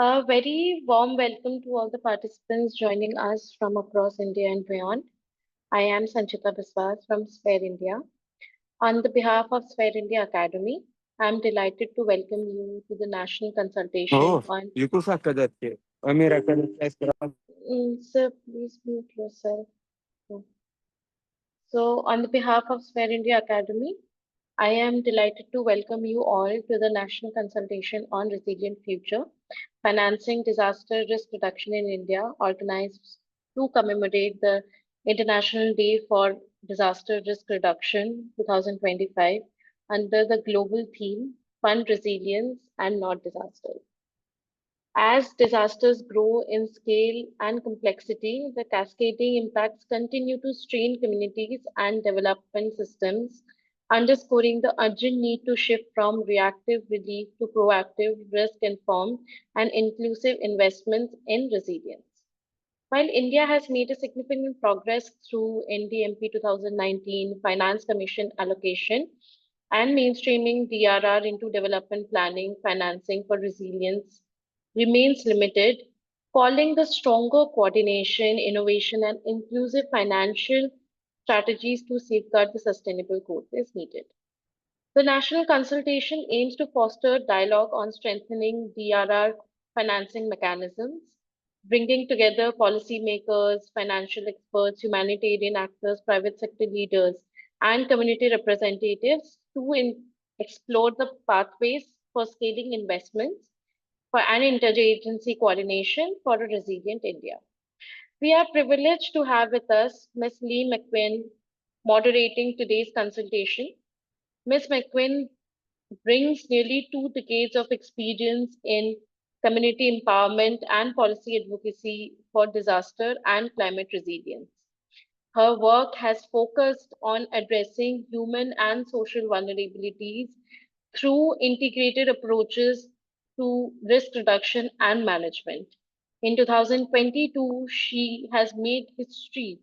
A very warm welcome to all the participants joining us from across India and beyond. I am Sanchita Biswas from Sphere India. On the behalf of Sphere India Academy, I am delighted to welcome you to the National Consultation Oh, on. you could have that. Amira can Sir, please mute yourself. So, on the behalf of Sphere India Academy, I am delighted to welcome you all to the National Consultation on Resilient Future, Financing Disaster Risk Reduction in India, organized to commemorate the International Day for Disaster Risk Reduction 2025 under the global theme Fund Resilience and Not Disasters. As disasters grow in scale and complexity, the cascading impacts continue to strain communities and development systems, underscoring the urgent need to shift from reactive relief to proactive, risk-informed, and inclusive investments in resilience. While India has made a significant progress through NDMP 2019 Finance Commission allocation and mainstreaming DRR into development planning, financing for resilience remains limited, calling the stronger coordination, innovation, and inclusive financial strategies to safeguard the sustainable growth is needed. The national consultation aims to foster dialogue on strengthening DRR financing mechanisms, bringing together policymakers, financial experts, humanitarian actors, private sector leaders, and community representatives to explore the pathways for scaling investments for an interagency coordination for a resilient India. We are privileged to have with us Ms. Lee McQueen moderating today's consultation. Ms. McQueen brings nearly 2 decades of experience in community empowerment and policy advocacy for disaster and climate resilience. Her work has focused on addressing human and social vulnerabilities through integrated approaches to risk reduction and management. In 2022, she has made history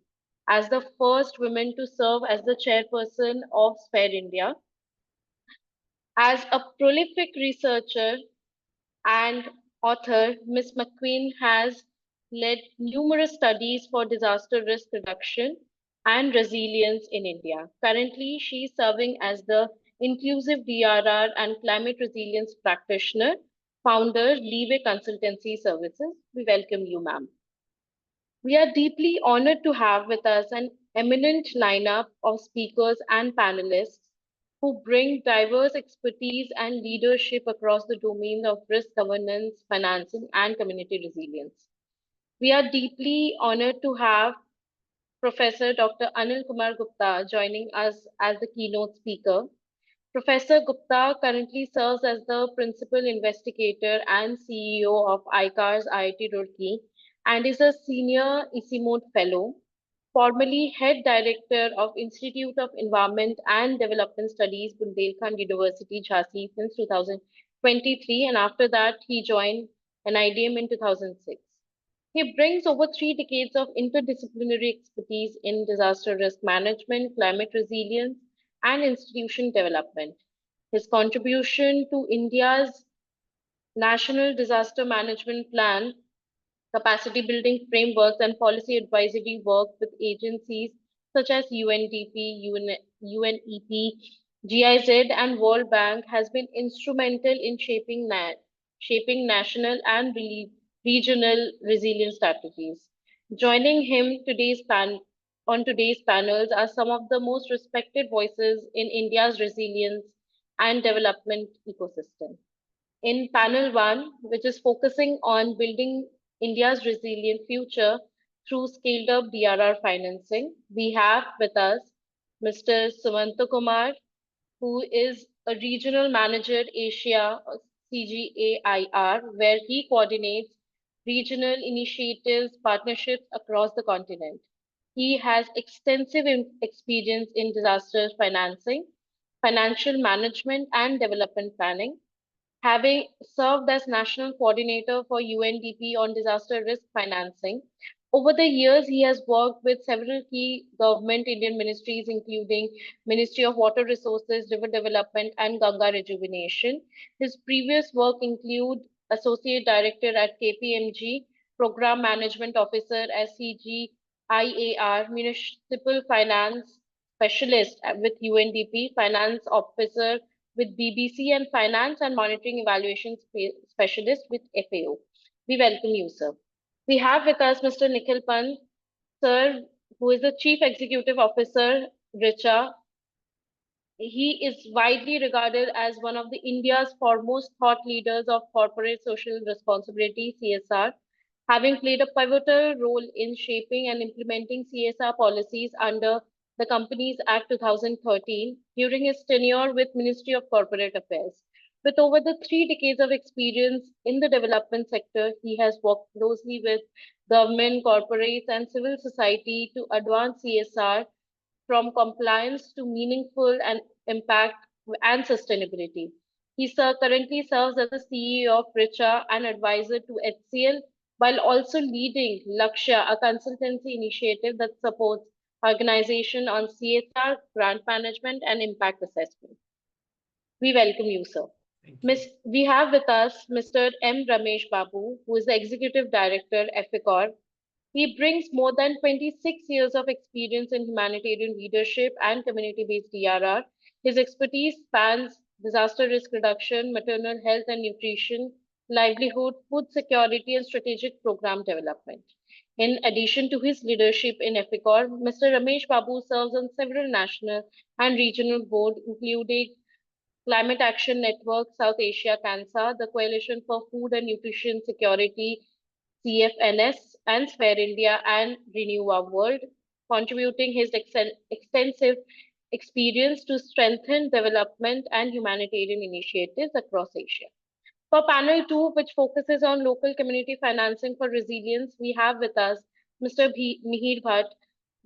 as the first woman to serve as the chairperson of Sphere India. As a prolific researcher and author, Ms. McQueen has led numerous studies for disaster risk reduction and resilience in India. Currently, she is serving as the Inclusive DRR and Climate Resilience Practitioner, founder, Leeway Consultancy Services. We welcome you, ma'am. We are deeply honored to have with us an eminent lineup of speakers and panelists who bring diverse expertise and leadership across the domain of risk governance, financing, and community resilience. We are deeply honored to have Professor Dr. Anil Kumar Gupta joining us as the keynote speaker. Professor Gupta currently serves as the principal investigator and CEO of ICAR's IIT Roorkee and is a senior ICIMOD fellow, formerly head director of Institute of Environment and Development Studies, Bundelkhand University, Jhansi since 2023, and after that he joined an IDM in 2006. He brings over 3 decades of interdisciplinary expertise in disaster risk management, climate resilience, and institution development. His contribution to India's National Disaster Management Plan, capacity building frameworks, and policy advisory work with agencies such as UNDP, UNEP, GIZ, and World Bank has been instrumental in shaping national and regional resilience strategies. Joining him on today's panels are some of the most respected voices in India's resilience and development ecosystem. In panel one, which is focusing on building India's resilient future through scaled up DRR financing, we have with us Mr. Sumanta Kumar, who is a regional manager at Asia CGAIR, where he coordinates regional initiatives, partnerships across the continent. He has extensive experience in disaster financing, financial management, and development planning, having served as national coordinator for UNDP on disaster risk financing. Over the years, he has worked with several key government Indian ministries, including Ministry of Water Resources, River Development, and Ganga Rejuvenation. His previous work include Associate Director at KPMG, Program Management Officer at CGIAR, Municipal Finance Specialist with UNDP, Finance Officer with BBC, and Finance and Monitoring Evaluation Specialist with FAO. We welcome you, sir. We have with us Mr. Nikhil Pant, sir, who is the Chief Executive Officer, RICHA. He is widely regarded as one of the India's foremost thought leaders of corporate social responsibility, CSR, having played a pivotal role in shaping and implementing CSR policies under the Companies Act 2013 during his tenure with Ministry of Corporate Affairs. With over the 3 decades of experience in the development sector, he has worked closely with government, corporates, and civil society to advance CSR from compliance to meaningful and impact and sustainability. He currently serves as the CEO of RICHA and advisor to HCL, while also leading Lakshya, a consultancy initiative that supports organization on CSR, grant management, and impact assessment. We welcome you, sir. We have with us Mr. M. Ramesh Babu, who is the Executive Director, EFICOR. He brings more than 26 years of experience in humanitarian leadership and community-based DRR. His expertise spans disaster risk reduction, maternal health and nutrition, livelihood, food security, and strategic program development. In addition to his leadership in EFICOR, Mr. Ramesh Babu serves on several national and regional boards, including Climate Action Network, South Asia Cancer, the Coalition for Food and Nutrition Security, CFNS, and Spare India and Renew Our World, contributing his extensive experience to strengthen development and humanitarian initiatives across Asia. For panel 2, which focuses on local community financing for resilience, we have with us Mr. Mihir Bhatt,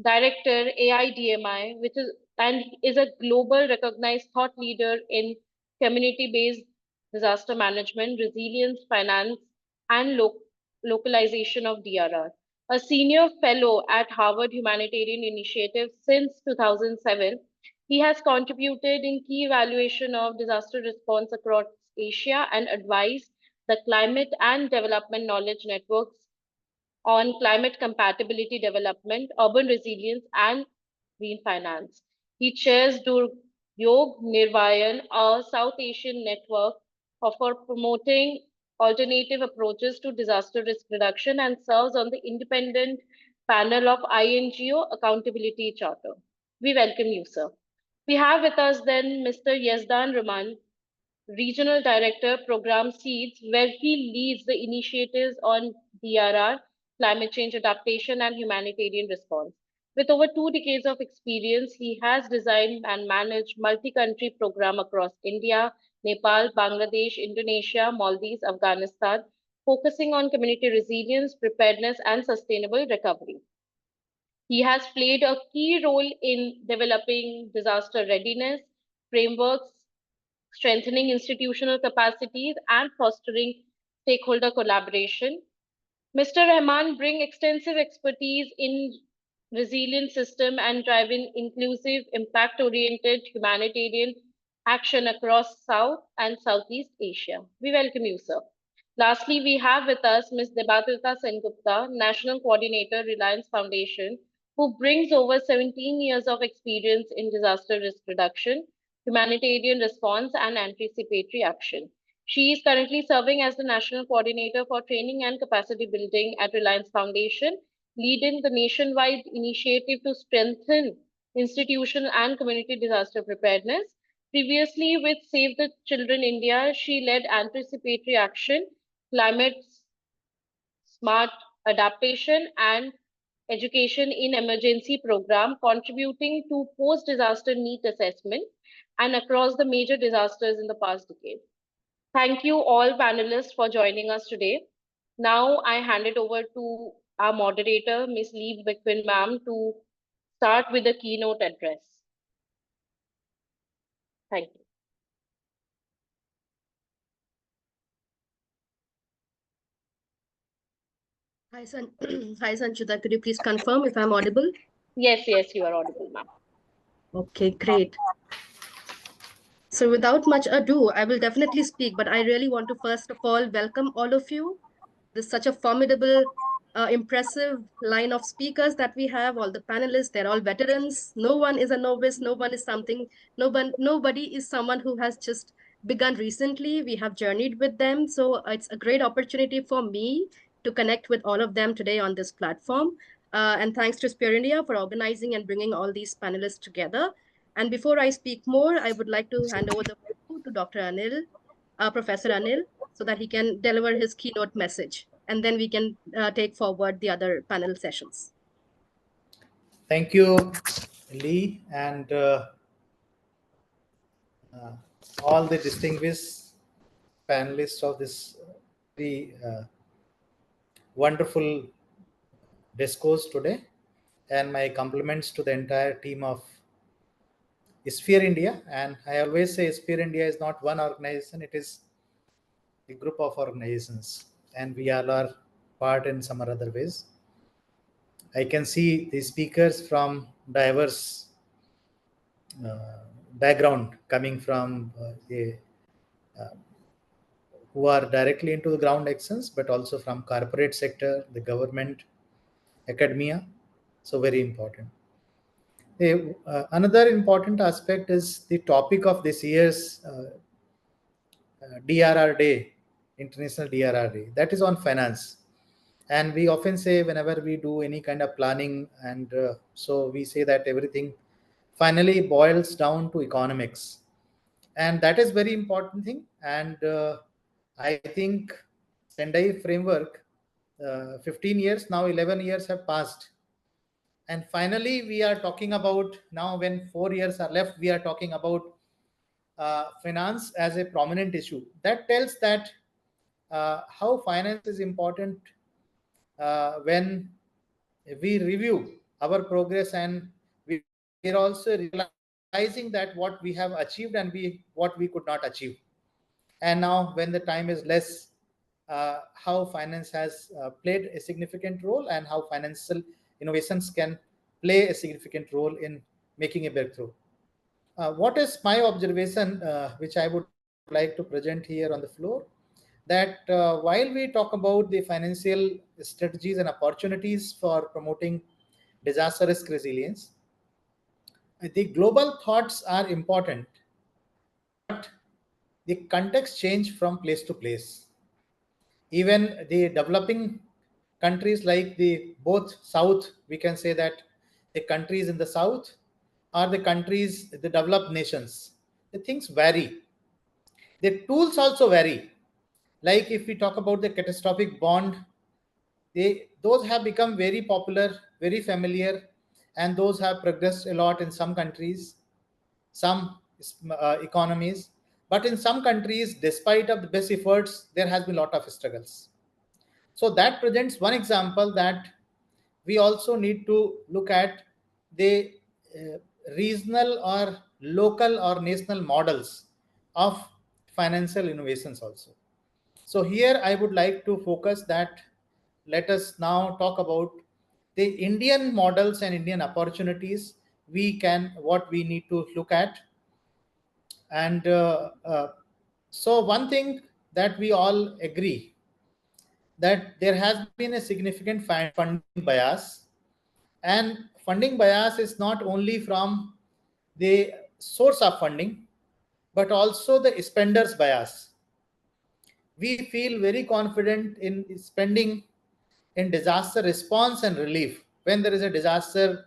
Director, AIDMI, which is a global recognized thought leader in community-based disaster management, resilience, finance, and localization of DRR. A senior fellow at Harvard Humanitarian Initiative since 2007, he has contributed in key evaluation of disaster response across Asia and advised the climate and development knowledge networks on climate compatibility development, urban resilience, and green finance. He chairs Yog Nirvayan, a South Asian network for promoting alternative approaches to disaster risk reduction and serves on the independent panel of INGO Accountability Charter. We welcome you, sir. We have with us then Mr. Yazdan Rahman, Regional Director, Program Seeds, where he leads the initiatives on DRR, climate change adaptation, and humanitarian response. With over 2 decades of experience, he has designed and managed multi-country program across India, Nepal, Bangladesh, Indonesia, Maldives, Afghanistan, focusing on community resilience, preparedness, and sustainable recovery. He has played a key role in developing disaster readiness frameworks, strengthening institutional capacities, and fostering stakeholder collaboration. Mr. Rahman brings extensive expertise in resilient system and driving inclusive, impact-oriented humanitarian action across South and Southeast Asia. We welcome you, sir. Lastly, we have with us Ms. Debatrita Sengupta, National Coordinator, Reliance Foundation, who brings over 17 years of experience in disaster risk reduction, humanitarian response, and anticipatory action. She is currently serving as the National Coordinator for Training and Capacity Building at Reliance Foundation, leading the nationwide initiative to strengthen institutional and community disaster preparedness. Previously, with Save the Children India, she led anticipatory action, climate smart adaptation, and education in emergency program, contributing to post-disaster need assessment and across the major disasters in the past decade. Thank you all panelists for joining us today. Now I hand it over to our moderator, Ms. Lee Biquin ma'am, to start with the keynote address. Thank you. Hi, Sanchita. Could you please confirm if I'm audible? Yes, you are audible, ma'am. Okay, great. So without much ado, I will definitely speak, but I really want to first of all welcome all of you. There's such a formidable, impressive line of speakers that we have. All the panelists, they're all veterans. No one is a novice. No one is something. Nobody is someone who has just begun recently. We have journeyed with them. So it's a great opportunity for me to connect with all of them today on this platform. And thanks to Spear India for organizing and bringing all these panelists together. And before I speak more, I would like to hand over the floor to Dr. Anil, Professor Anil, so that he can deliver his keynote message. And then we can take forward the other panel sessions. Thank you, Lee, and all the distinguished panelists of this very wonderful discourse today. And my compliments to the entire team of Sphere India. And I always say Sphere India is not one organization, it is a group of organizations. And we all are part in some or other ways. I can see the speakers from diverse background coming from who are directly into the ground actions, but also from corporate sector, the government, academia. So very important. Another important aspect is the topic of this year's DRR Day, International DRR Day. That is on finance. And we often say whenever we do any kind of planning, and so we say that everything finally boils down to economics. And that is very important thing. And I think Sendai framework, 15 years, now 11 years have passed. And finally, we are talking about now when 4 years are left, we are talking about finance as a prominent issue. That tells that how finance is important when we review our progress, and we are also realizing that what we have achieved and what we could not achieve. And now when the time is less, how finance has played a significant role, and how financial innovations can play a significant role in making a breakthrough. What is my observation, which I would like to present here on the floor, that while we talk about the financial strategies and opportunities for promoting disaster risk resilience, the global thoughts are important, but the context change from place to place. Even the developing countries like the both south, we can say that the countries in the south are the countries, the developed nations, the things vary, the tools also vary. Like if we talk about the catastrophic bond, those have become very popular, very familiar, and those have progressed a lot in some countries, some economies. But in some countries, despite of the best efforts, there has been a lot of struggles. So that presents one example that we also need to look at the uh, regional or local or national models of financial innovations also. So here I would like to focus that let us now talk about the Indian models and Indian opportunities what we need to look at. And so one thing that we all agree, that there has been a significant funding bias, and funding bias is not only from the source of funding, but also the spender's bias. We feel very confident in spending in disaster response and relief. When there is a disaster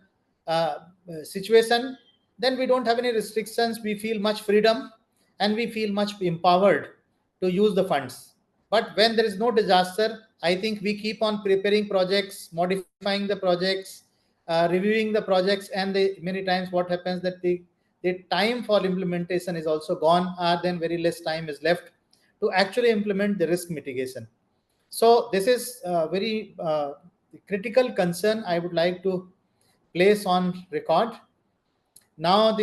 situation, then we don't have any restrictions. We feel much freedom and we feel much empowered to use the funds. But when there is no disaster, I think we keep on preparing projects, modifying the projects, reviewing the projects, and many times what happens that the time for implementation is also gone, then very less time is left to actually implement the risk mitigation. So this is a very critical concern I would like to place on record. Now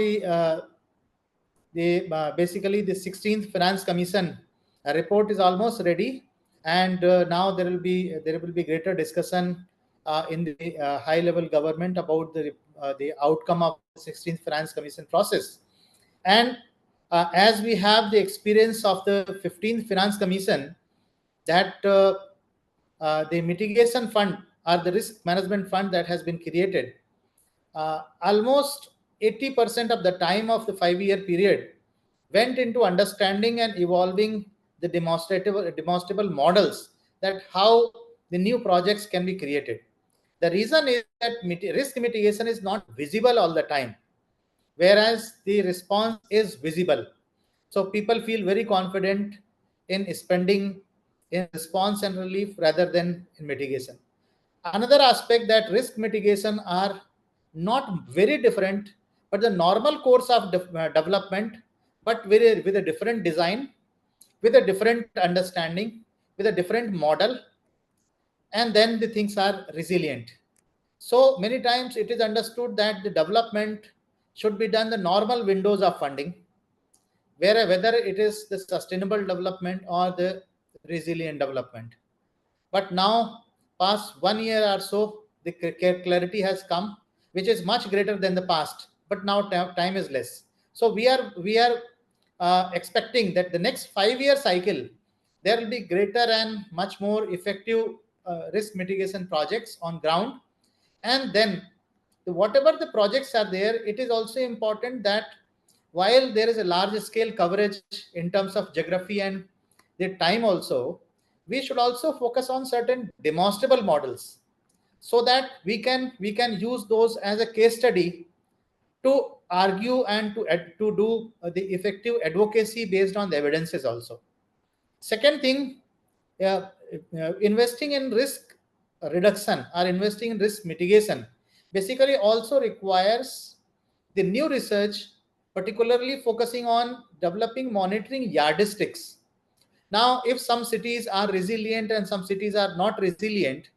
basically the 16th Finance Commission report is almost ready, and now there will be greater discussion in the high level government about the outcome of the 16th Finance Commission process. And as we have the experience of the 15th Finance Commission, that the mitigation fund or the risk management fund that has been created, almost 80% of the time of the 5-year period went into understanding and evolving the demonstrable models that how the new projects can be created. The reason is that risk mitigation is not visible all the time, whereas the response is visible. So people feel very confident in spending in response and relief rather than in mitigation. Another aspect that risk mitigation are not very different, but the normal course of development, but with a different design, with a different understanding, with a different model, and then the things are resilient. So many times it is understood that the development should be done the normal windows of funding, whether it is the sustainable development or the resilient development. But now, past 1 year or so, the clarity has come, which is much greater than the past. But now time is less. So we are expecting that the next 5-year cycle there will be greater and much more effective risk mitigation projects on ground. And then whatever the projects are there, it is also important that while there is a large scale coverage in terms of geography and the time also, we should also focus on certain demonstrable models so that we can use those as a case study to argue and to do the effective advocacy based on the evidences also. Second thing, uh, investing in risk reduction or investing in risk mitigation basically also requires the new research, particularly focusing on developing monitoring yardsticks. Now, if some cities are resilient and some cities are not resilient,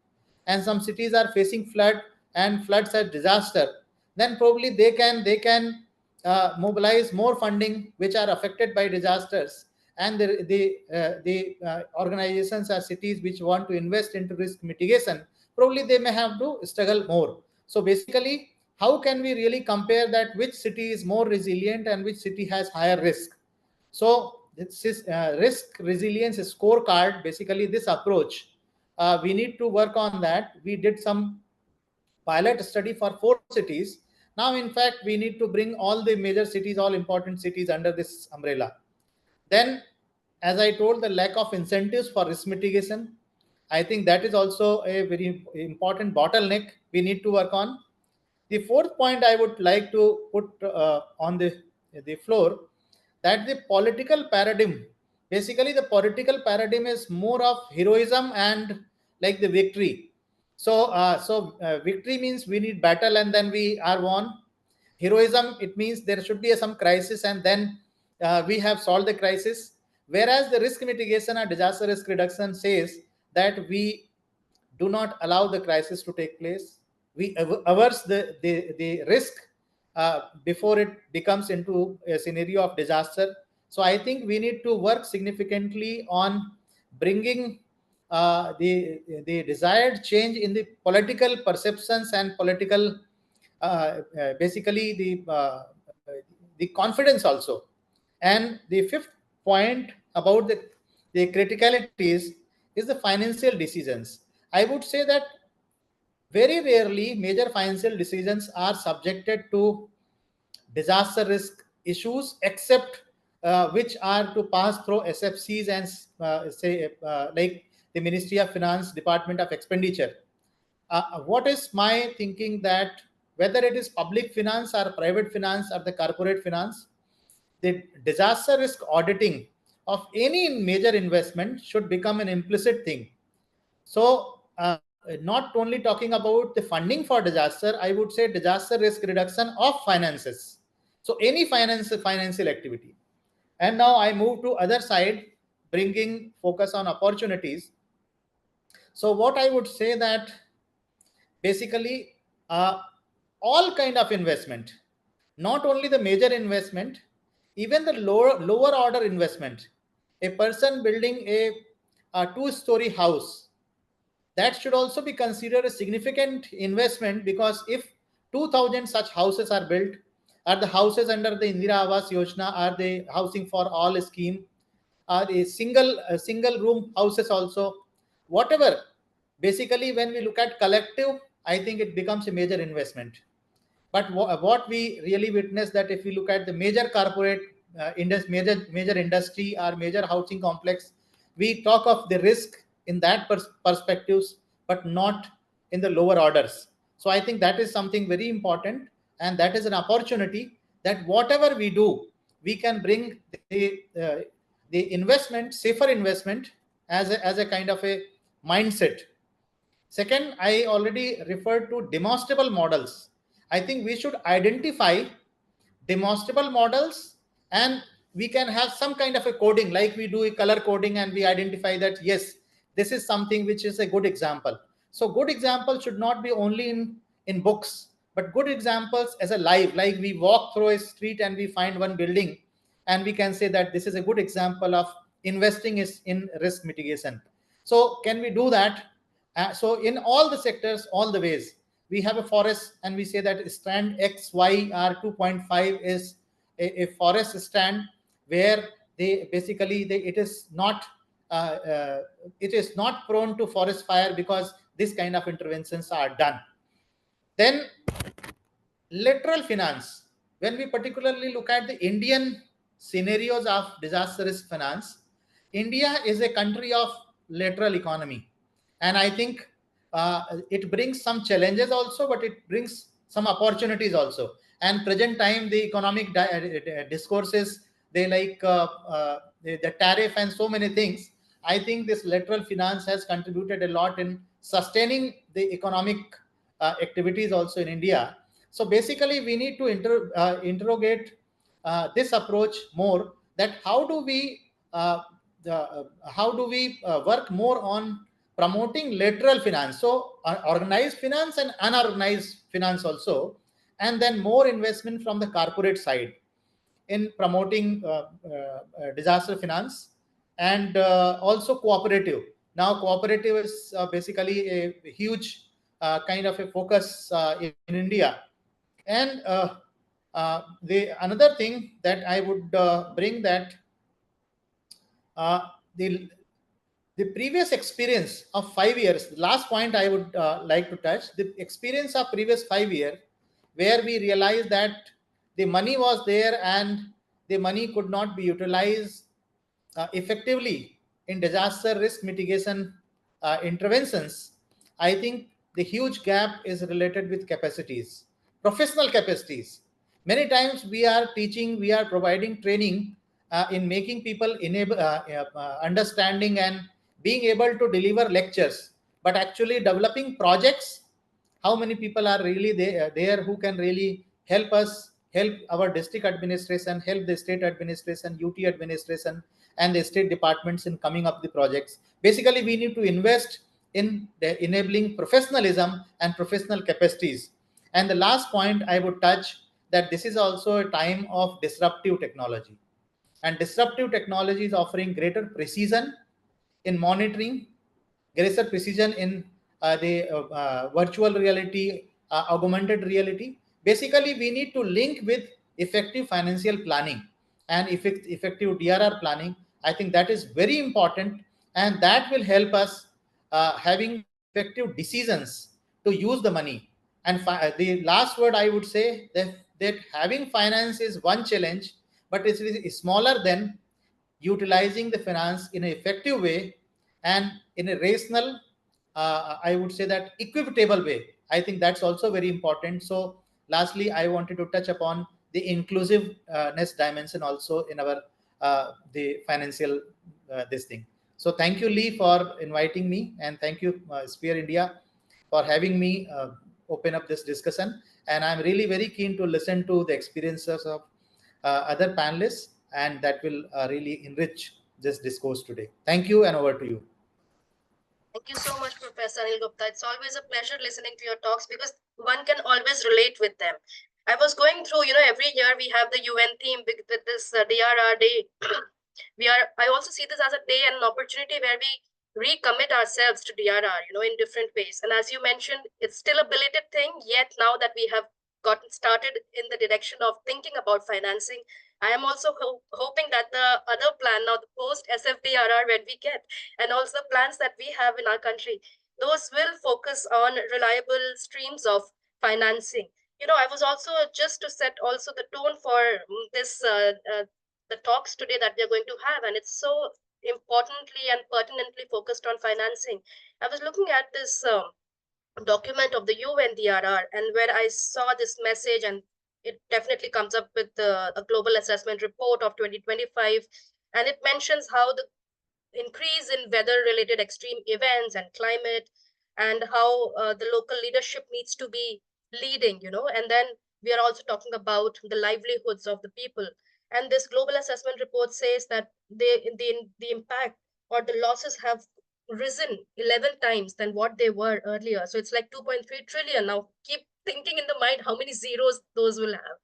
and some cities are facing flood and floods are disaster, then probably they can mobilize more funding which are affected by disasters, and the organizations or cities which want to invest into risk mitigation, probably they may have to struggle more. So basically, how can we really compare that which city is more resilient and which city has higher risk? So this is risk resilience scorecard. Basically, this approach, we need to work on that. We did some pilot study for 4 cities. Now, in fact, we need to bring all the major cities, all important cities under this umbrella. Then, as I told, the lack of incentives for risk mitigation, I think that is also a very important bottleneck we need to work on. The fourth point I would like to put on the floor, that the political paradigm, basically the political paradigm is more of heroism and like the victory. So victory means we need battle and then we are won. Heroism, it means there should be some crisis and then we have solved the crisis. Whereas the risk mitigation or disaster risk reduction says that we do not allow the crisis to take place. We averse the risk before it becomes into a scenario of disaster. So I think we need to work significantly on bringing the desired change in the political perceptions and political basically the confidence also. And the fifth point about the criticalities is the financial decisions. I would say that very rarely major financial decisions are subjected to disaster risk issues, except which are to pass through SFCs and say like the Ministry of Finance, Department of Expenditure. What is my thinking that whether it is public finance or private finance or the corporate finance, the disaster risk auditing of any major investment should become an implicit thing. So, not only talking about the funding for disaster, I would say disaster risk reduction of finances. So, any financial activity. And now I move to other side, bringing focus on opportunities. So, what I would say that basically uh, all kind of investment, not only the major investment, even the lower order investment. A person building a 2-story house, that should also be considered a significant investment, because if 2000 such houses are built, are the houses under the Indira Awas Yojana, are the housing for all scheme, are the single room houses also, whatever. Basically, when we look at collective, I think it becomes a major investment. But what we really witness that if we look at the major corporate major industry or major housing complex, we talk of the risk in that perspectives, but not in the lower orders. So I think that is something very important, and that is an opportunity that whatever we do, we can bring the investment, safer investment, as a kind of a mindset. Second, I already referred to demonstrable models. I think we should identify demonstrable models, and we can have some kind of a coding, like we do a color coding, and we identify that yes, this is something which is a good example. So good example should not be only in books, but good examples as a live, like we walk through a street and we find one building, and we can say that this is a good example of investing is in risk mitigation. So can we do that? So in all the sectors, all the ways, we have a forest, and we say that strand X, Y, or 2.5 is a forest strand where it is not prone to forest fire because this kind of interventions are done. Then lateral finance. When we particularly look at the Indian scenarios of disaster risk finance, India is a country of lateral economy, and I think it brings some challenges also, but it brings some opportunities also. And present time, the economic discourses, they like the tariff and so many things. I think this lateral finance has contributed a lot in sustaining the economic activities also in India. So basically, we need to interrogate this approach more. That how do we work more on promoting lateral finance, so organized finance and unorganized finance also, and then more investment from the corporate side in promoting disaster finance, and also cooperative. Now cooperative is basically a huge kind of a focus in India. And the another thing that I would bring that uh, the the previous experience of 5 years, the last point I would like to touch, the experience of previous 5 years, where we realized that the money was there and the money could not be utilized effectively in disaster risk mitigation interventions. I think the huge gap is related with capacities, professional capacities. Many times we are teaching, we are providing training in making people enable understanding and being able to deliver lectures, but actually developing projects. How many people are really there who can really help us, help our district administration, help the state administration, UT administration, and the state departments in coming up the projects? Basically, we need to invest in the enabling professionalism and professional capacities. And the last point I would touch, that this is also a time of disruptive technology, and disruptive technology is offering greater precision in monitoring, greater precision in the virtual reality, augmented reality. Basically, we need to link with effective financial planning and effective DRR planning. I think that is very important, and that will help us having effective decisions to use the money. And the last word I would say, that having finance is one challenge, but it is smaller than utilizing the finance in an effective way and in a rational, I would say that equitable way. I think that's also very important. So lastly, I wanted to touch upon the inclusiveness dimension also in our the financial this thing. So thank you, Lee, for inviting me, and thank you, Sphere India, for having me open up this discussion. And I'm really very keen to listen to the experiences of other panelists, and that will really enrich this discourse today. Thank you, and over to you. Thank you so much, Professor Anil Gupta. It's always a pleasure listening to your talks because one can always relate with them. I was going through, every year we have the UN theme with this DRR day. I also see this as a day and an opportunity where we recommit ourselves to DRR, in different ways. And as you mentioned, it's still a belated thing, yet now that we have gotten started in the direction of thinking about financing. I am also hoping that the other plan now, the post SFDRR, when we get, and also plans that we have in our country, those will focus on reliable streams of financing. I was also, just to set also the tone for this the talks today that we are going to have, and it's so importantly and pertinently focused on financing. I was looking at this document of the UNDRR, and where I saw this message, and it definitely comes up with a global assessment report of 2025, and it mentions how the increase in weather-related extreme events and climate, and how the local leadership needs to be leading, and then we are also talking about the livelihoods of the people. And this global assessment report says that the impact or the losses have risen 11 times than what they were earlier. So it's like 2.3 trillion. Now keep thinking in the mind how many zeros those will have,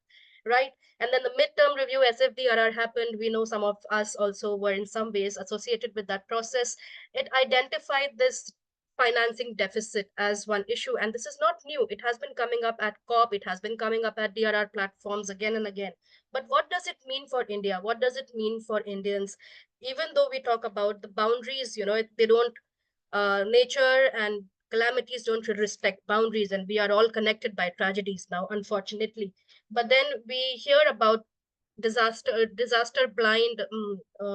right? And then the midterm review SFDRR happened. We know some of us also were in some ways associated with that process. It identified this financing deficit as one issue. And this is not new. It has been coming up at COP. It has been coming up at DRR platforms again and again. But what does it mean for India? What does it mean for Indians? Even though we talk about the boundaries, they don't, nature and calamities don't respect boundaries, and we are all connected by tragedies now, unfortunately. But then we hear about disaster blind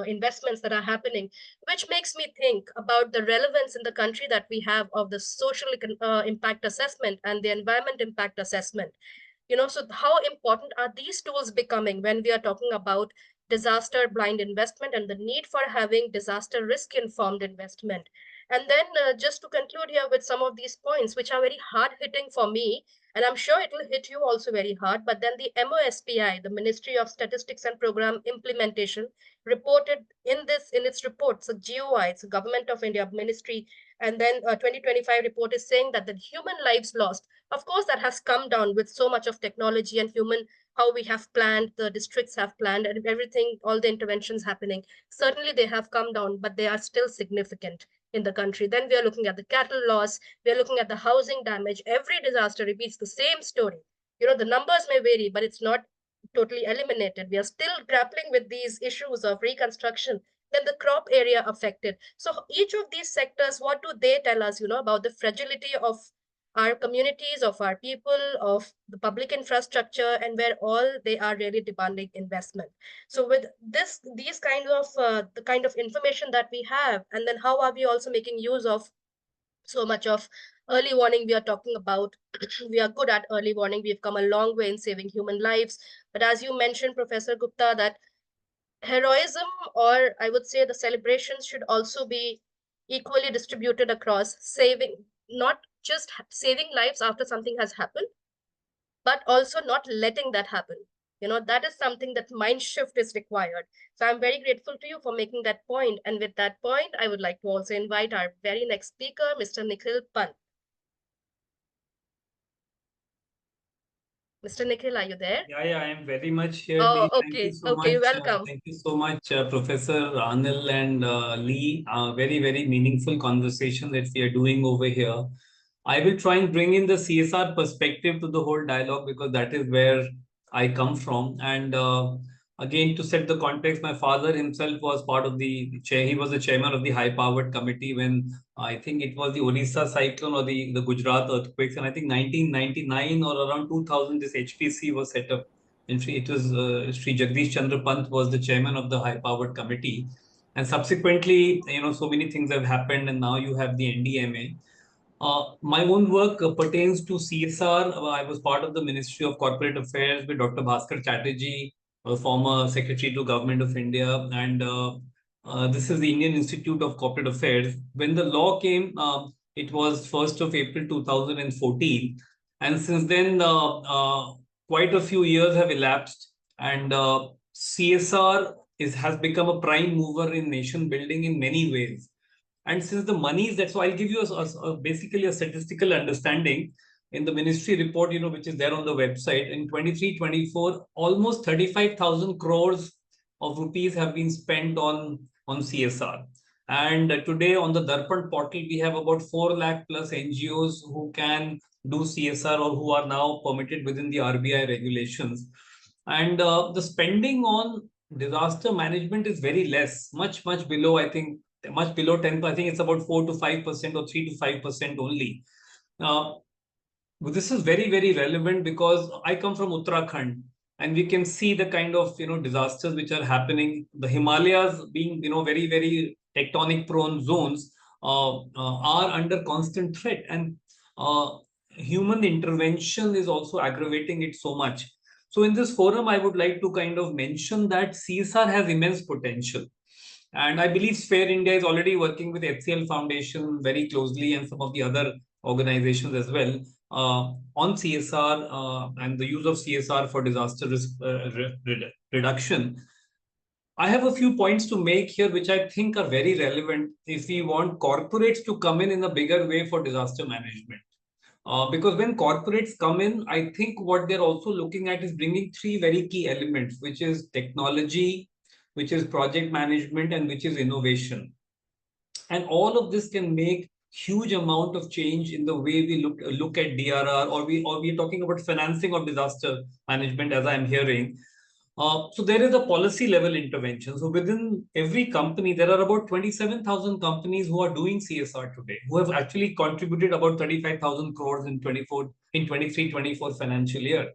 investments that are happening, which makes me think about the relevance in the country that we have of the social impact assessment and the environment impact assessment. So how important are these tools becoming when we are talking about disaster blind investment and the need for having disaster risk informed investment? And then just to conclude here with some of these points, which are very hard hitting for me, and I'm sure it will hit you also very hard, but then the MOSPI, the Ministry of Statistics and Program Implementation, reported in its report, so GOI, it's a Government of India ministry, and then 2025 report is saying that the human lives lost, of course, that has come down with so much of technology and human, how we have planned, the districts have planned, and everything, all the interventions happening. Certainly they have come down, but they are still significant in the country. Then we are looking at the cattle loss, we are looking at the housing damage. Every disaster repeats the same story. The numbers may vary, but it's not totally eliminated. We are still grappling with these issues of reconstruction. Then the crop area affected. So each of these sectors, what do they tell us, about the fragility of our communities, of our people, of the public infrastructure, and where all they are really demanding investment. So with these kind of the kind of information that we have, and then how are we also making use of so much of early warning we are talking about? We are good at early warning. We've come a long way in saving human lives. But as you mentioned, Professor Gupta, that heroism, or I would say the celebrations, should also be equally distributed across saving, not just saving lives after something has happened, but also not letting that happen. That is something that mind shift is required. So I'm very grateful to you for making that point. And with that point, I would like to also invite our very next speaker, Mr. Nikhil Pant. Mr. Nikhil, are you there? Yeah, I am very much here. Oh, Thank you okay. so Okay, much. welcome. Thank you so much, Professor Anil and Lee. Very, very meaningful conversation that we are doing over here. I will try and bring in the CSR perspective to the whole dialogue, because that is where I come from. And again, to set the context, my father himself was part of the chair. He was the chairman of the high powered committee when I think it was the Orissa cyclone or the Gujarat earthquakes. And I think 1999 or around 2000, this HPC was set up. And it was Sri Jagdish Chandra Pant was the chairman of the high powered committee. And subsequently, so many things have happened. And now you have the NDMA. My own work pertains to CSR. I was part of the Ministry of Corporate Affairs with Dr. Bhaskar Chatterjee, former Secretary to Government of India, and this is the Indian Institute of Corporate Affairs. When the law came, it was 1st of April 2014, and since then quite a few years have elapsed, and CSR has become a prime mover in nation building in many ways. And since the money is that, so I'll give you basically a statistical understanding. In the ministry report, which is there on the website, in 23-24, almost 35,000 crores of rupees have been spent on CSR. And today on the Darpan portal, we have about 4 lakh plus NGOs who can do CSR or who are now permitted within the RBI regulations. And the spending on disaster management is very less, much below, I think, much below 10. I think it's about 4 to 5% or 3 to 5% only. This is very relevant because I come from Uttarakhand, and we can see the kind of disasters which are happening. The Himalayas being very tectonic prone zones are under constant threat, and human intervention is also aggravating it so much. So in this forum, I would like to kind of mention that CSR has immense potential. And I believe Sphere India is already working with HCL Foundation very closely and some of the other organizations as well on CSR and the use of CSR for disaster risk reduction. I have a few points to make here, which I think are very relevant if we want corporates to come in a bigger way for disaster management. Because when corporates come in, I think what they're also looking at is bringing 3 very key elements, which is technology, which is project management, and which is innovation. And all of this can make huge amount of change in the way we look at DRR, or we're talking about financing of disaster management, as I'm hearing. So there is a policy level intervention. So within every company, there are about 27,000 companies who are doing CSR today, who have actually contributed about 35,000 crores in 23-24 financial year.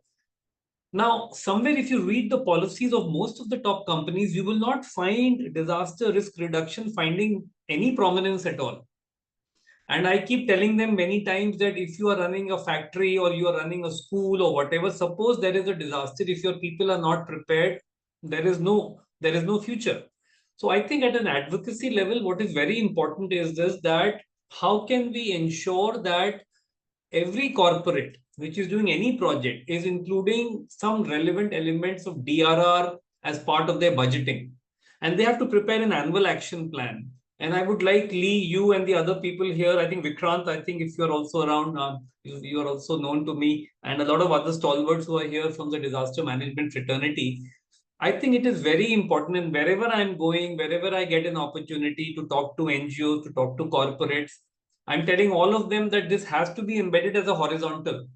Now, somewhere if you read the policies of most of the top companies, you will not find disaster risk reduction finding any prominence at all. And I keep telling them many times that if you are running a factory or you are running a school or whatever, suppose there is a disaster, if your people are not prepared, there is no future. So I think at an advocacy level, what is very important is this, that how can we ensure that every corporate which is doing any project is including some relevant elements of DRR as part of their budgeting. And they have to prepare an annual action plan. And I would like Lee, you and the other people here, I think Vikrant, I think if you're also around, you are also known to me, and a lot of other stalwarts who are here from the disaster management fraternity. I think it is very important, and wherever I'm going, wherever I get an opportunity to talk to NGOs, to talk to corporates, I'm telling all of them that this has to be embedded as a horizontal.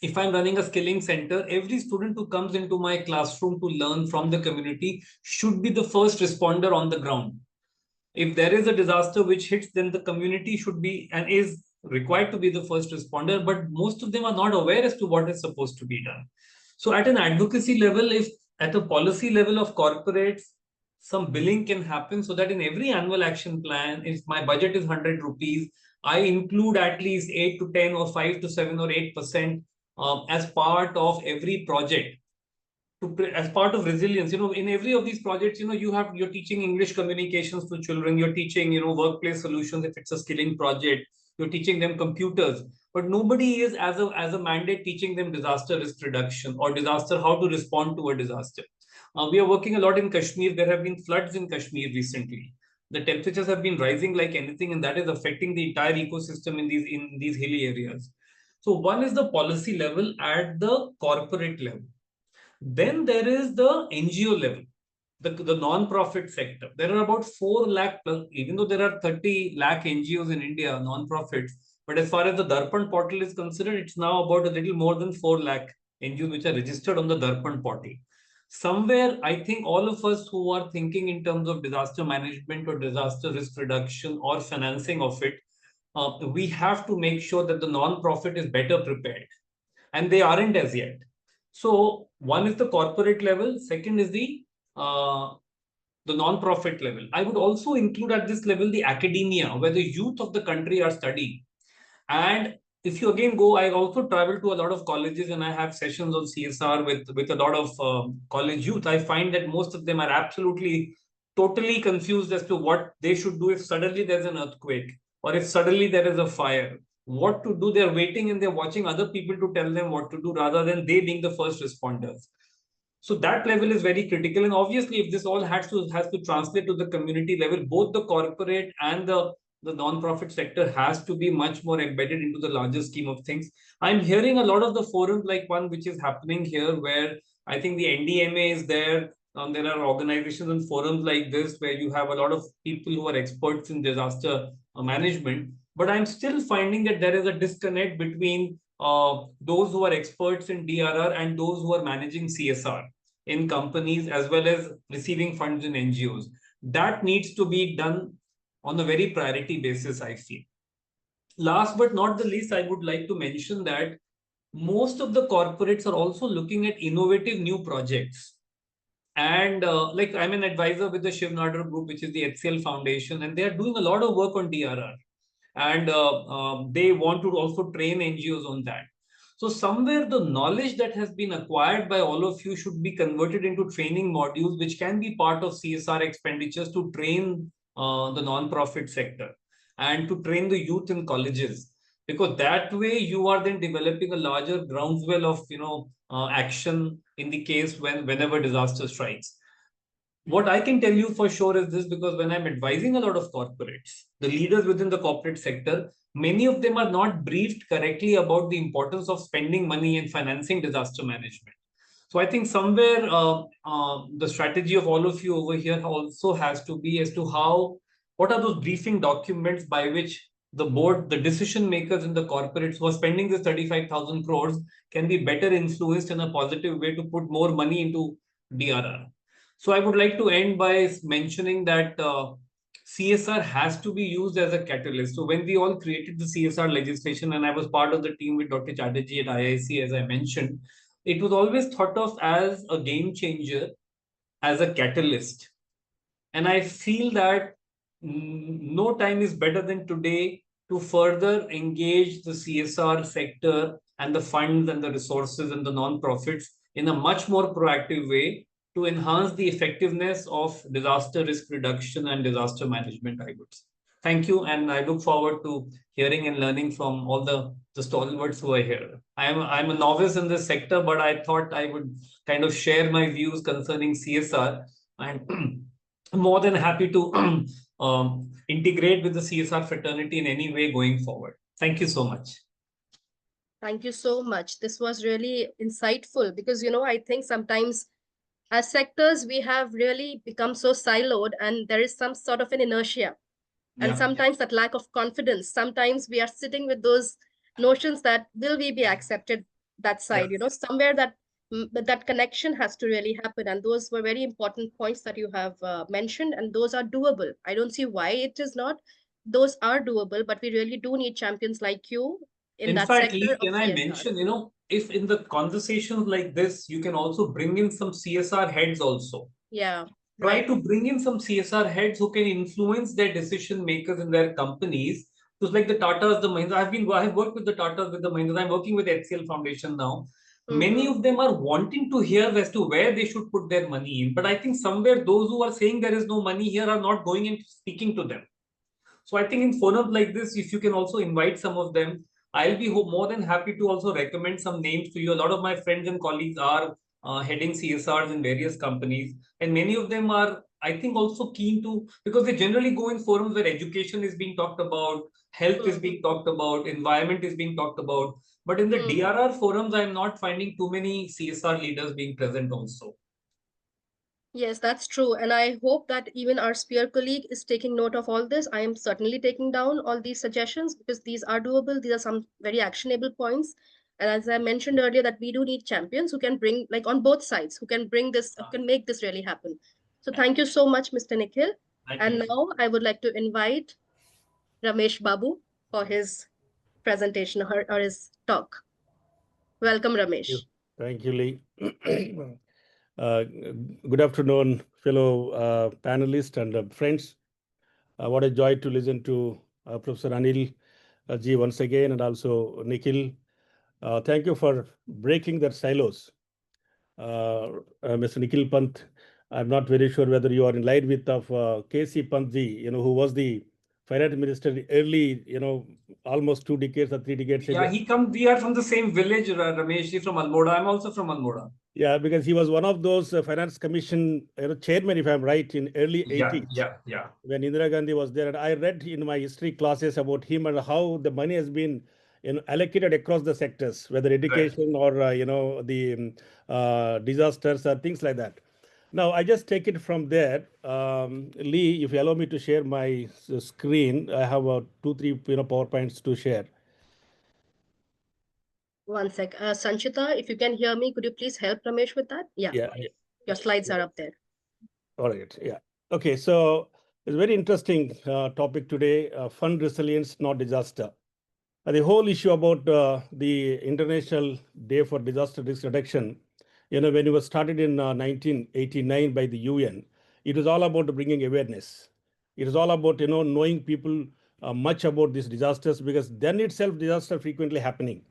If I'm running a skilling center, every student who comes into my classroom to learn from the community should be the first responder on the ground. If there is a disaster which hits, then the community should be and is required to be the first responder, but most of them are not aware as to what is supposed to be done. So at an advocacy level, if at a policy level of corporates, some billing can happen so that in every annual action plan, if my budget is 100 rupees, I include at least 8 to 10 or 5 to 7 or 8% as part of every project. As part of resilience, in every of these projects, you're teaching English communications to children, you're teaching, workplace solutions. If it's a skilling project, you're teaching them computers, but nobody is as a mandate teaching them disaster risk reduction or how to respond to a disaster. We are working a lot in Kashmir. There have been floods in Kashmir recently. The temperatures have been rising like anything, and that is affecting the entire ecosystem in these hilly areas. So one is the policy level at the corporate level. Then there is the NGO level, the non-profit sector. There are about 4 lakh, even though there are 30 lakh NGOs in India, non-profits, but as far as the Darpan portal is concerned, it's now about a little more than 4 lakh NGOs which are registered on the Darpan portal. Somewhere, I think all of us who are thinking in terms of disaster management or disaster risk reduction or financing of it, we have to make sure that the non-profit is better prepared. And they aren't as yet. So one is the corporate level, second is the non-profit level. I would also include at this level the academia, where the youth of the country are studying. And if you again go, I also travel to a lot of colleges and I have sessions on CSR with a lot of college youth. I find that most of them are absolutely, totally confused as to what they should do if suddenly there's an earthquake or if suddenly there is a fire. What to do? They're waiting and they're watching other people to tell them what to do rather than they being the first responders. So that level is very critical. And obviously, if this all has to translate to the community level, both the corporate and the non-profit sector has to be much more embedded into the larger scheme of things. I'm hearing a lot of the forums like one which is happening here where I think the NDMA is there, there are organizations and forums like this where you have a lot of people who are experts in disaster management. But I'm still finding that there is a disconnect between those who are experts in DRR and those who are managing CSR in companies as well as receiving funds in NGOs. That needs to be done on a very priority basis, I feel. Last but not the least, I would like to mention that most of the corporates are also looking at innovative new projects. And like I'm an advisor with the Shiv Nadar Group, which is the HCL Foundation, and they are doing a lot of work on DRR. And they want to also train NGOs on that. So somewhere the knowledge that has been acquired by all of you should be converted into training modules, which can be part of CSR expenditures to train the non-profit sector and to train the youth in colleges. Because that way you are then developing a larger groundswell of action in the case whenever disaster strikes. What I can tell you for sure is this, because when I'm advising a lot of corporates, the leaders within the corporate sector, many of them are not briefed correctly about the importance of spending money and financing disaster management. So I think somewhere the strategy of all of you over here also has to be as to what are those briefing documents by which the board, the decision makers in the corporates who are spending this 35,000 crores can be better influenced in a positive way to put more money into DRR. So I would like to end by mentioning that CSR has to be used as a catalyst. So when we all created the CSR legislation, and I was part of the team with Dr. Chatterjee at IIC, as I mentioned, it was always thought of as a game changer, as a catalyst. And I feel that no time is better than today to further engage the CSR sector and the funds and the resources and the non-profits in a much more proactive way to enhance the effectiveness of disaster risk reduction and disaster management, I would say. Thank you, and I look forward to hearing and learning from all the stalwarts who are here. I'm a novice in this sector, but I thought I would kind of share my views concerning CSR, and I'm more than happy to integrate with the CSR fraternity in any way going forward. Thank you so much. Thank you so much. This was really insightful because, I think sometimes as sectors, we have really become so siloed and there is some sort of an inertia. And sometimes that lack of confidence, sometimes we are sitting with those notions that will we be accepted that side, somewhere that connection has to really happen. And those were very important points that you have mentioned, and those are doable. I don't see why it is not. Those are doable, but we really do need champions like you in that fact, sector. Lee, can I mention, if in the conversations like this, you can also bring in some CSR heads also. Yeah. Try to bring in some CSR heads who can influence their decision makers in their companies. Just like the Tatas, the Mahindra. I have worked with the Tatas, with the Mahindra. I'm working with HCL Foundation now. Many of them are wanting to hear as to where they should put their money in. But I think somewhere those who are saying there is no money here are not going and speaking to them. So I think in forums like this, if you can also invite some of them, I'll be more than happy to also recommend some names to you. A lot of my friends and colleagues are heading CSRs in various companies, and many of them are, I think, also keen to, because they generally go in forums where education is being talked about, health is being talked about, environment is being talked about. But in the DRR forums, I'm not finding too many CSR leaders being present also. Yes, that's true. And I hope that even our spear colleague is taking note of all this. I am certainly taking down all these suggestions because these are doable. These are some very actionable points. And as I mentioned earlier, that we do need champions who can bring, like on both sides, who can bring this, who can make this really happen. So thank you so much, Mr. Nikhil. And now I would like to invite Ramesh Babu for his presentation or his talk. Welcome, Ramesh. Thank you, Lee. Good afternoon, fellow panelists and friends. What a joy to listen to Professor Anil ji once again, and also Nikhil. Thank you for breaking their silos. Mr. Nikhil Pant, I'm not very sure whether you are in line with K.C. Pant ji, who was the finance minister early, almost 2 decades or 3 decades ago. Yeah, we are from the same village, Ramesh ji, from Almora. I'm also from Almora. Yeah, because he was one of those finance commission chairman, if I'm right, in early 80s. Yeah. When Indira Gandhi was there. And I read in my history classes about him and how the money has been allocated across the sectors, whether education or, the disasters or things like that. Now, I just take it from there. Lee, if you allow me to share my screen, I have 2-3 PowerPoints to share. One sec. Sanchita, if you can hear me, could you please help Ramesh with that? Yeah. Yeah. Your slides are up there. All right. Yeah. Okay. So it's a very interesting topic today. Fund resilience, not disaster. The whole issue about the International Day for Disaster Risk Reduction, when it was started in 1989 by the UN, it was all about bringing awareness. It is all about knowing people much about these disasters, because then itself disaster frequently happening.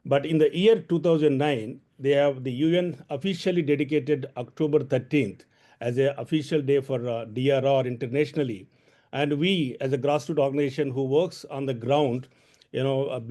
But in the year 2009, the UN officially dedicated October 13th as an official day for DRR internationally. And we, as a grassroots organization who works on the ground, be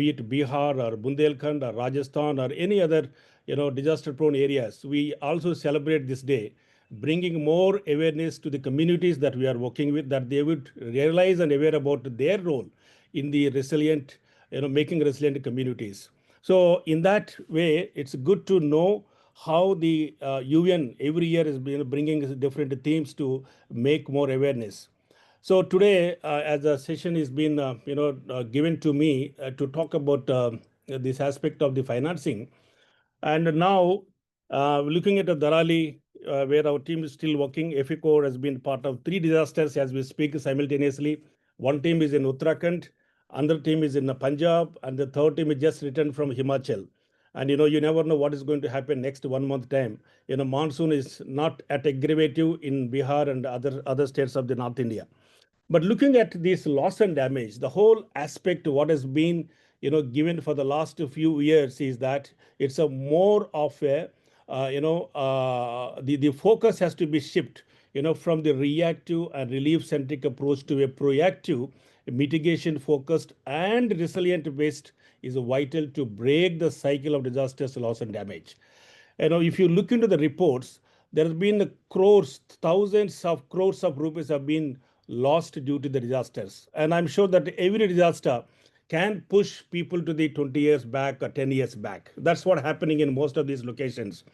it Bihar or Bundelkhand or Rajasthan or any other, disaster-prone areas, we also celebrate this day, bringing more awareness to the communities that we are working with, that they would realize and aware about their role in the resilient, making resilient communities. So in that way, it's good to know how the UN every year is bringing different themes to make more awareness. So today, as a session is been given to me to talk about this aspect of the financing, and now looking at the Darali, where our team is still working, EFICOR has been part of 3 disasters as we speak simultaneously. One team is in Uttarakhand, another team is in Punjab, and the third team is just returned from Himachal. And you never know what is going to happen next 1 month time. Monsoon is not at aggravative in Bihar and other states of the North India. But looking at this loss and damage, the whole aspect what has been given for the last few years is that it's a more of a the focus has to be shifted from the reactive and relief centric approach to a proactive, mitigation focused and resilient based is vital to break the cycle of disasters, loss and damage. If you look into the reports, there has been crores, thousands of crores of rupees have been lost due to the disasters. And I'm sure that every disaster can push people to the 20 years back or 10 years back. That's what happening in most of these locations.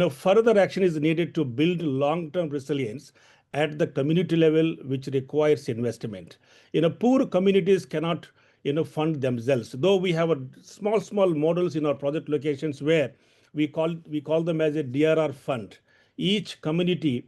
Further action is needed to build long-term resilience at the community level, which requires investment. Poor communities cannot fund themselves, though we have a small models in our project locations where we call them as a DRR fund. Each community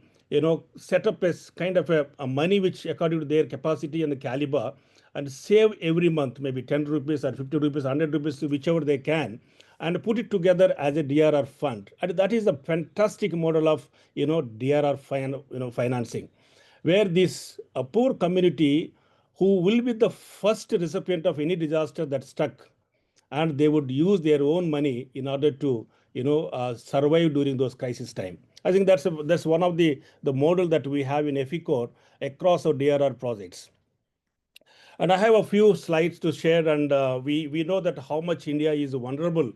set up a kind of a money which according to their capacity and the caliber, and save every month maybe 10 rupees or 50 rupees, 100 rupees, whichever they can, and put it together as a DRR fund. And that is a fantastic model of DRR financing, where this poor community who will be the first recipient of any disaster that struck, and they would use their own money in order to survive during those crisis time. I think that's one of the model that we have in EFICOR across our DRR projects. And I have a few slides to share, and we know that how much India is vulnerable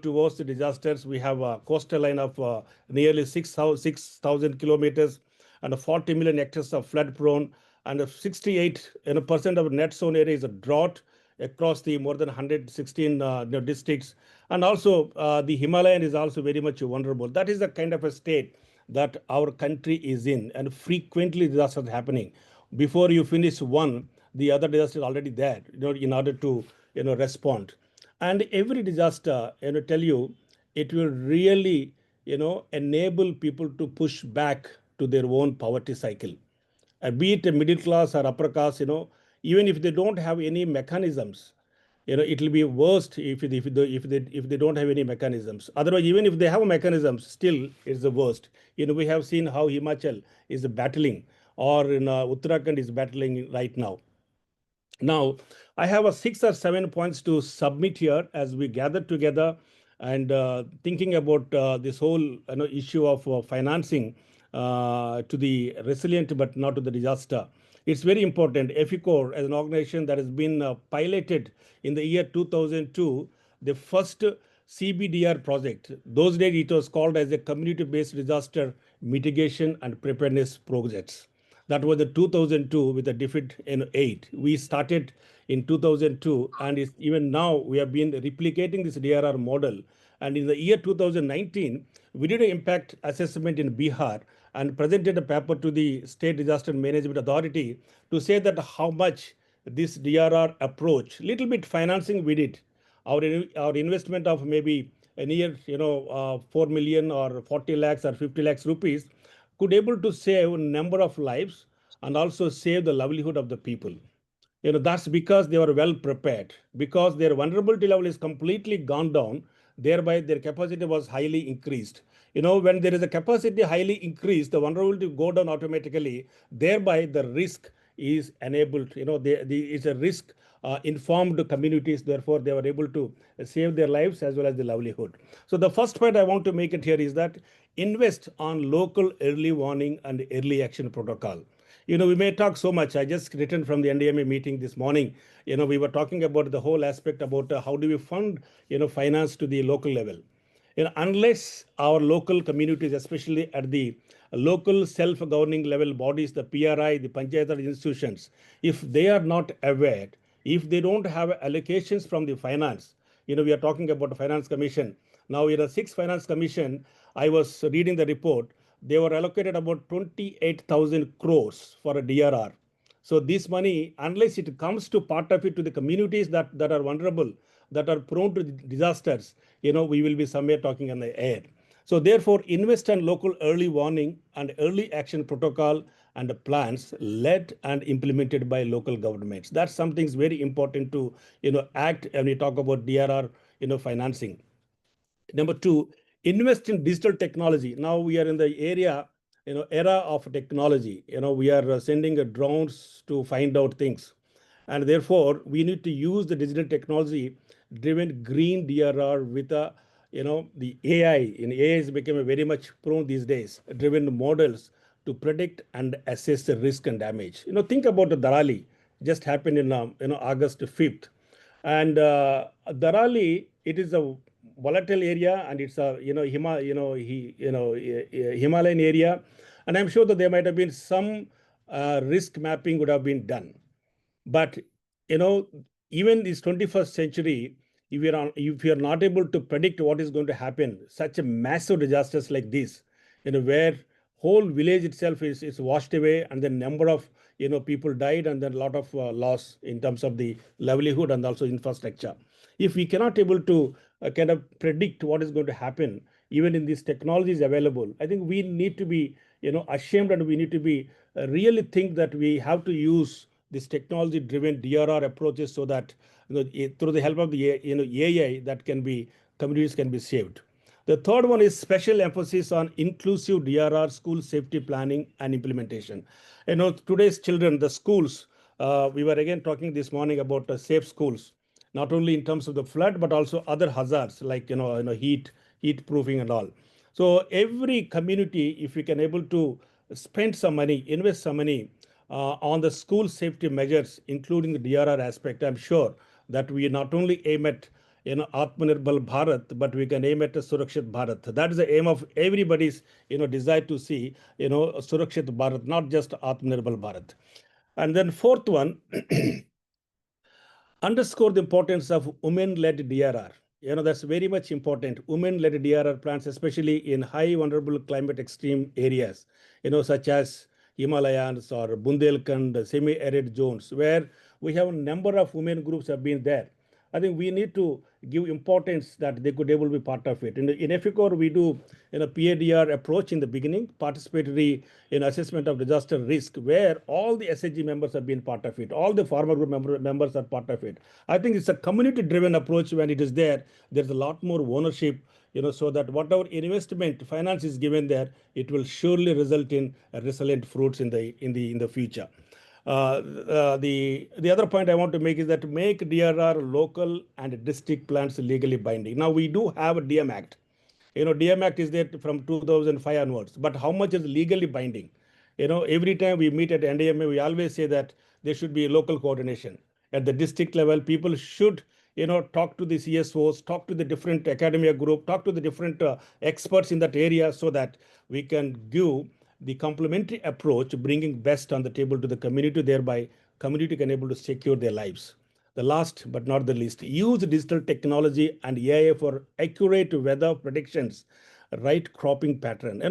towards the disasters. We have a coastal line of nearly 6,000 kilometers and 40 million hectares of flood prone, and 68% of net zone area is a drought across the more than 116 districts. And also the Himalayan is also very much vulnerable. That is the kind of a state that our country is in, and frequently disasters happening. Before you finish one, the other disaster is already there in order to respond. And every disaster, tell you, it will really enable people to push back to their own poverty cycle. Be it a middle class or upper class, even if they don't have any mechanisms, it will be worst if they don't have any mechanisms. Otherwise, even if they have mechanisms, still it's the worst. We have seen how Himachal is battling, or Uttarakhand is battling right now. Now, I have a 6 or 7 points to submit here as we gather together and thinking about this whole issue of financing to the resilient but not to the disaster. It's very important. EFICOR, as an organization that has been piloted in the year 2002, the first CBDR project. Those days it was called as a community-based disaster mitigation and preparedness projects. That was the 2002 with the defeat in 8. We started in 2002, and even now we have been replicating this DRR model. And in the year 2019, we did an impact assessment in Bihar, and presented a paper to the State Disaster Management Authority to say that how much this DRR approach, little bit financing we did, our investment of maybe a near 4 million or 40 lakhs or 50 lakhs rupees could able to save a number of lives and also save the livelihood of the people. That's because they were well prepared, because their vulnerability level is completely gone down, thereby their capacity was highly increased. When there is a capacity highly increased, the vulnerability go down automatically, thereby the risk is enabled. It's a risk informed communities, therefore they were able to save their lives as well as the livelihood. So the first point I want to make it here is that invest on local early warning and early action protocol. We may talk so much. I just returned from the NDMA meeting this morning. We were talking about the whole aspect about how do we fund, finance to the local level. Unless our local communities, especially at the local self-governing level bodies, the PRI, the Panchayat institutions, if they are not aware, if they don't have allocations from the finance, we are talking about the Finance Commission. Now, in the 6th Finance Commission, I was reading the report. They were allocated about 28,000 crores for a DRR. So this money, unless it comes to part of it to the communities that are vulnerable, that are prone to disasters, we will be somewhere talking on the air. So therefore, invest in local early warning and early action protocol and plans led and implemented by local governments. That's something very important to act when we talk about DRR financing. Number 2, invest in digital technology. Now we are in the era of technology. We are sending drones to find out things, and therefore we need to use the digital technology driven green DRR with the AI. AI has become very much prone these days, driven models to predict and assess the risk and damage. Think about the Darali, just happened in August 5th. And Darali, it is a volatile area, and it's a Himalayan area, and I'm sure that there might have been some risk mapping would have been done. But even this 21st century, if we are not able to predict what is going to happen, such a massive disasters like this, where whole village itself is washed away, and the number of people died, and then a lot of loss in terms of the livelihood and also infrastructure. If we cannot able to kind of predict what is going to happen, even in these technologies available, I think we need to be ashamed, and we need to be really think that we have to use this technology driven DRR approaches so that through the help of the AI that communities can be saved. The third one is special emphasis on inclusive DRR school safety planning and implementation. Today's children, the schools, we were again talking this morning about safe schools, not only in terms of the flood, but also other hazards like heat proofing and all. So every community, if we can able to spend some money, invest some money on the school safety measures, including the DRR aspect, I'm sure that we not only aim at Atmanirbhar Bharat, but we can aim at a Surakshit Bharat. That is the aim of everybody's desire to see Surakshit Bharat, not just Atmanirbhar Bharat. And then fourth one, underscore the importance of women-led DRR. That's very much important. Women-led DRR plans, especially in high vulnerable climate extreme areas, such as Himalayas or Bundelkhand, semi-arid zones, where we have a number of women groups have been there. I think we need to give importance that they could able to be part of it. In EFICOR, we do PADR approach in the beginning, participatory assessment of disaster risk, where all the SHG members have been part of it. All the farmer group members are part of it. I think it's a community-driven approach. When it is there, there's a lot more ownership, so that whatever investment finance is given there, it will surely result in resilient fruits in the future. The other point I want to make is that make DRR local and district plans legally binding. Now we do have a DM Act. DM Act is there from 2005 onwards, but how much is legally binding? Every time we meet at NDMA, we always say that there should be local coordination. At the district level, people should talk to the CSOs, talk to the different academia group, talk to the different experts in that area, so that we can give the complementary approach, bringing best on the table to the community, thereby community can able to secure their lives. The last but not the least, use digital technology and AI for accurate weather predictions, right cropping pattern.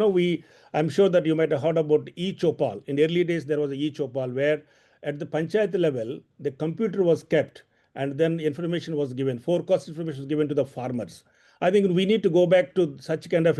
I'm sure that you might have heard about e-Chopal. In the early days, there was a e-Chopal where at the panchayat level, the computer was kept and then information was given, forecast information was given to the farmers. I think we need to go back to such kind of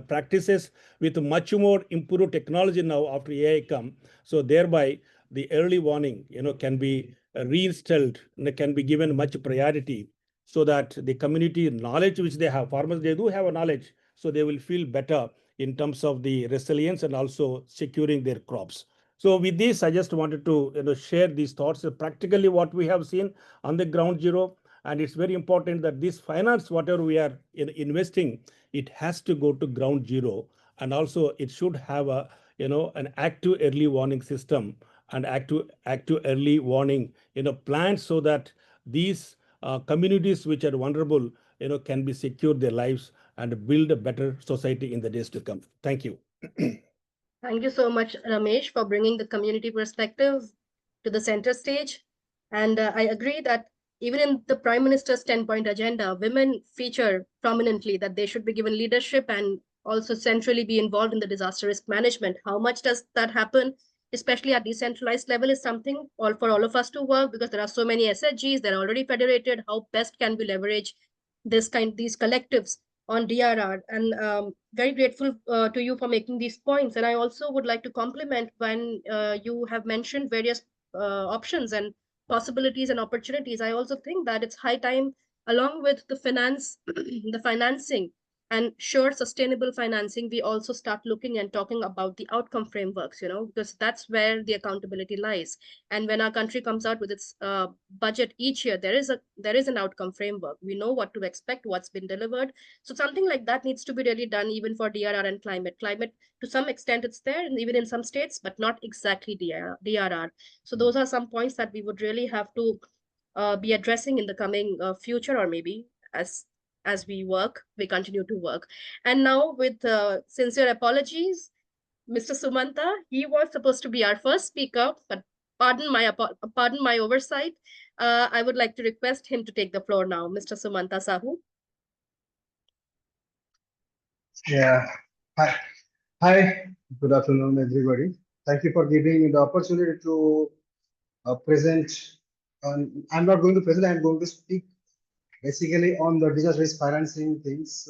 practices with much more improved technology now after AI come. So thereby the early warning can be reinstalled and can be given much priority, so that the community knowledge which they have, farmers, they do have a knowledge, so they will feel better in terms of the resilience and also securing their crops. So with this, I just wanted to share these thoughts, practically what we have seen on the ground zero. And it's very important that this finance, whatever we are investing, it has to go to ground zero, and also it should have an active early warning system and active early warning plans, so that these communities which are vulnerable can be secure their lives and build a better society in the days to come. Thank you. Thank you so much, Ramesh, for bringing the community perspective to the center stage. And I agree that even in the Prime Minister's 10-point agenda, women feature prominently, that they should be given leadership and also centrally be involved in the disaster risk management. How much does that happen, especially at decentralized level, is something for all of us to work, because there are so many SHGs, they're already federated. How best can we leverage these collectives on DRR? And very grateful to you for making these points. And I also would like to compliment when you have mentioned various options and possibilities and opportunities. I also think that it's high time, along with the the financing and sure sustainable financing, we also start looking and talking about the outcome frameworks, because that's where the accountability lies. And when our country comes out with its budget each year, there is an outcome framework. We know what to expect, what's been delivered. So something like that needs to be really done even for DRR and climate. Climate, to some extent, it's there, and even in some states, but not exactly DRR. So those are some points that we would really have to be addressing in the coming future, or maybe as we continue to work. And now, with sincere apologies, Mr. Sumanta, he was supposed to be our first speaker, but pardon my oversight. I would like to request him to take the floor now. Mr. Sumanta Sahu. Yeah. Hi. Good afternoon, everybody. Thank you for giving me the opportunity to present. I'm not going to present. I'm going to speak basically on the disaster risk financing things,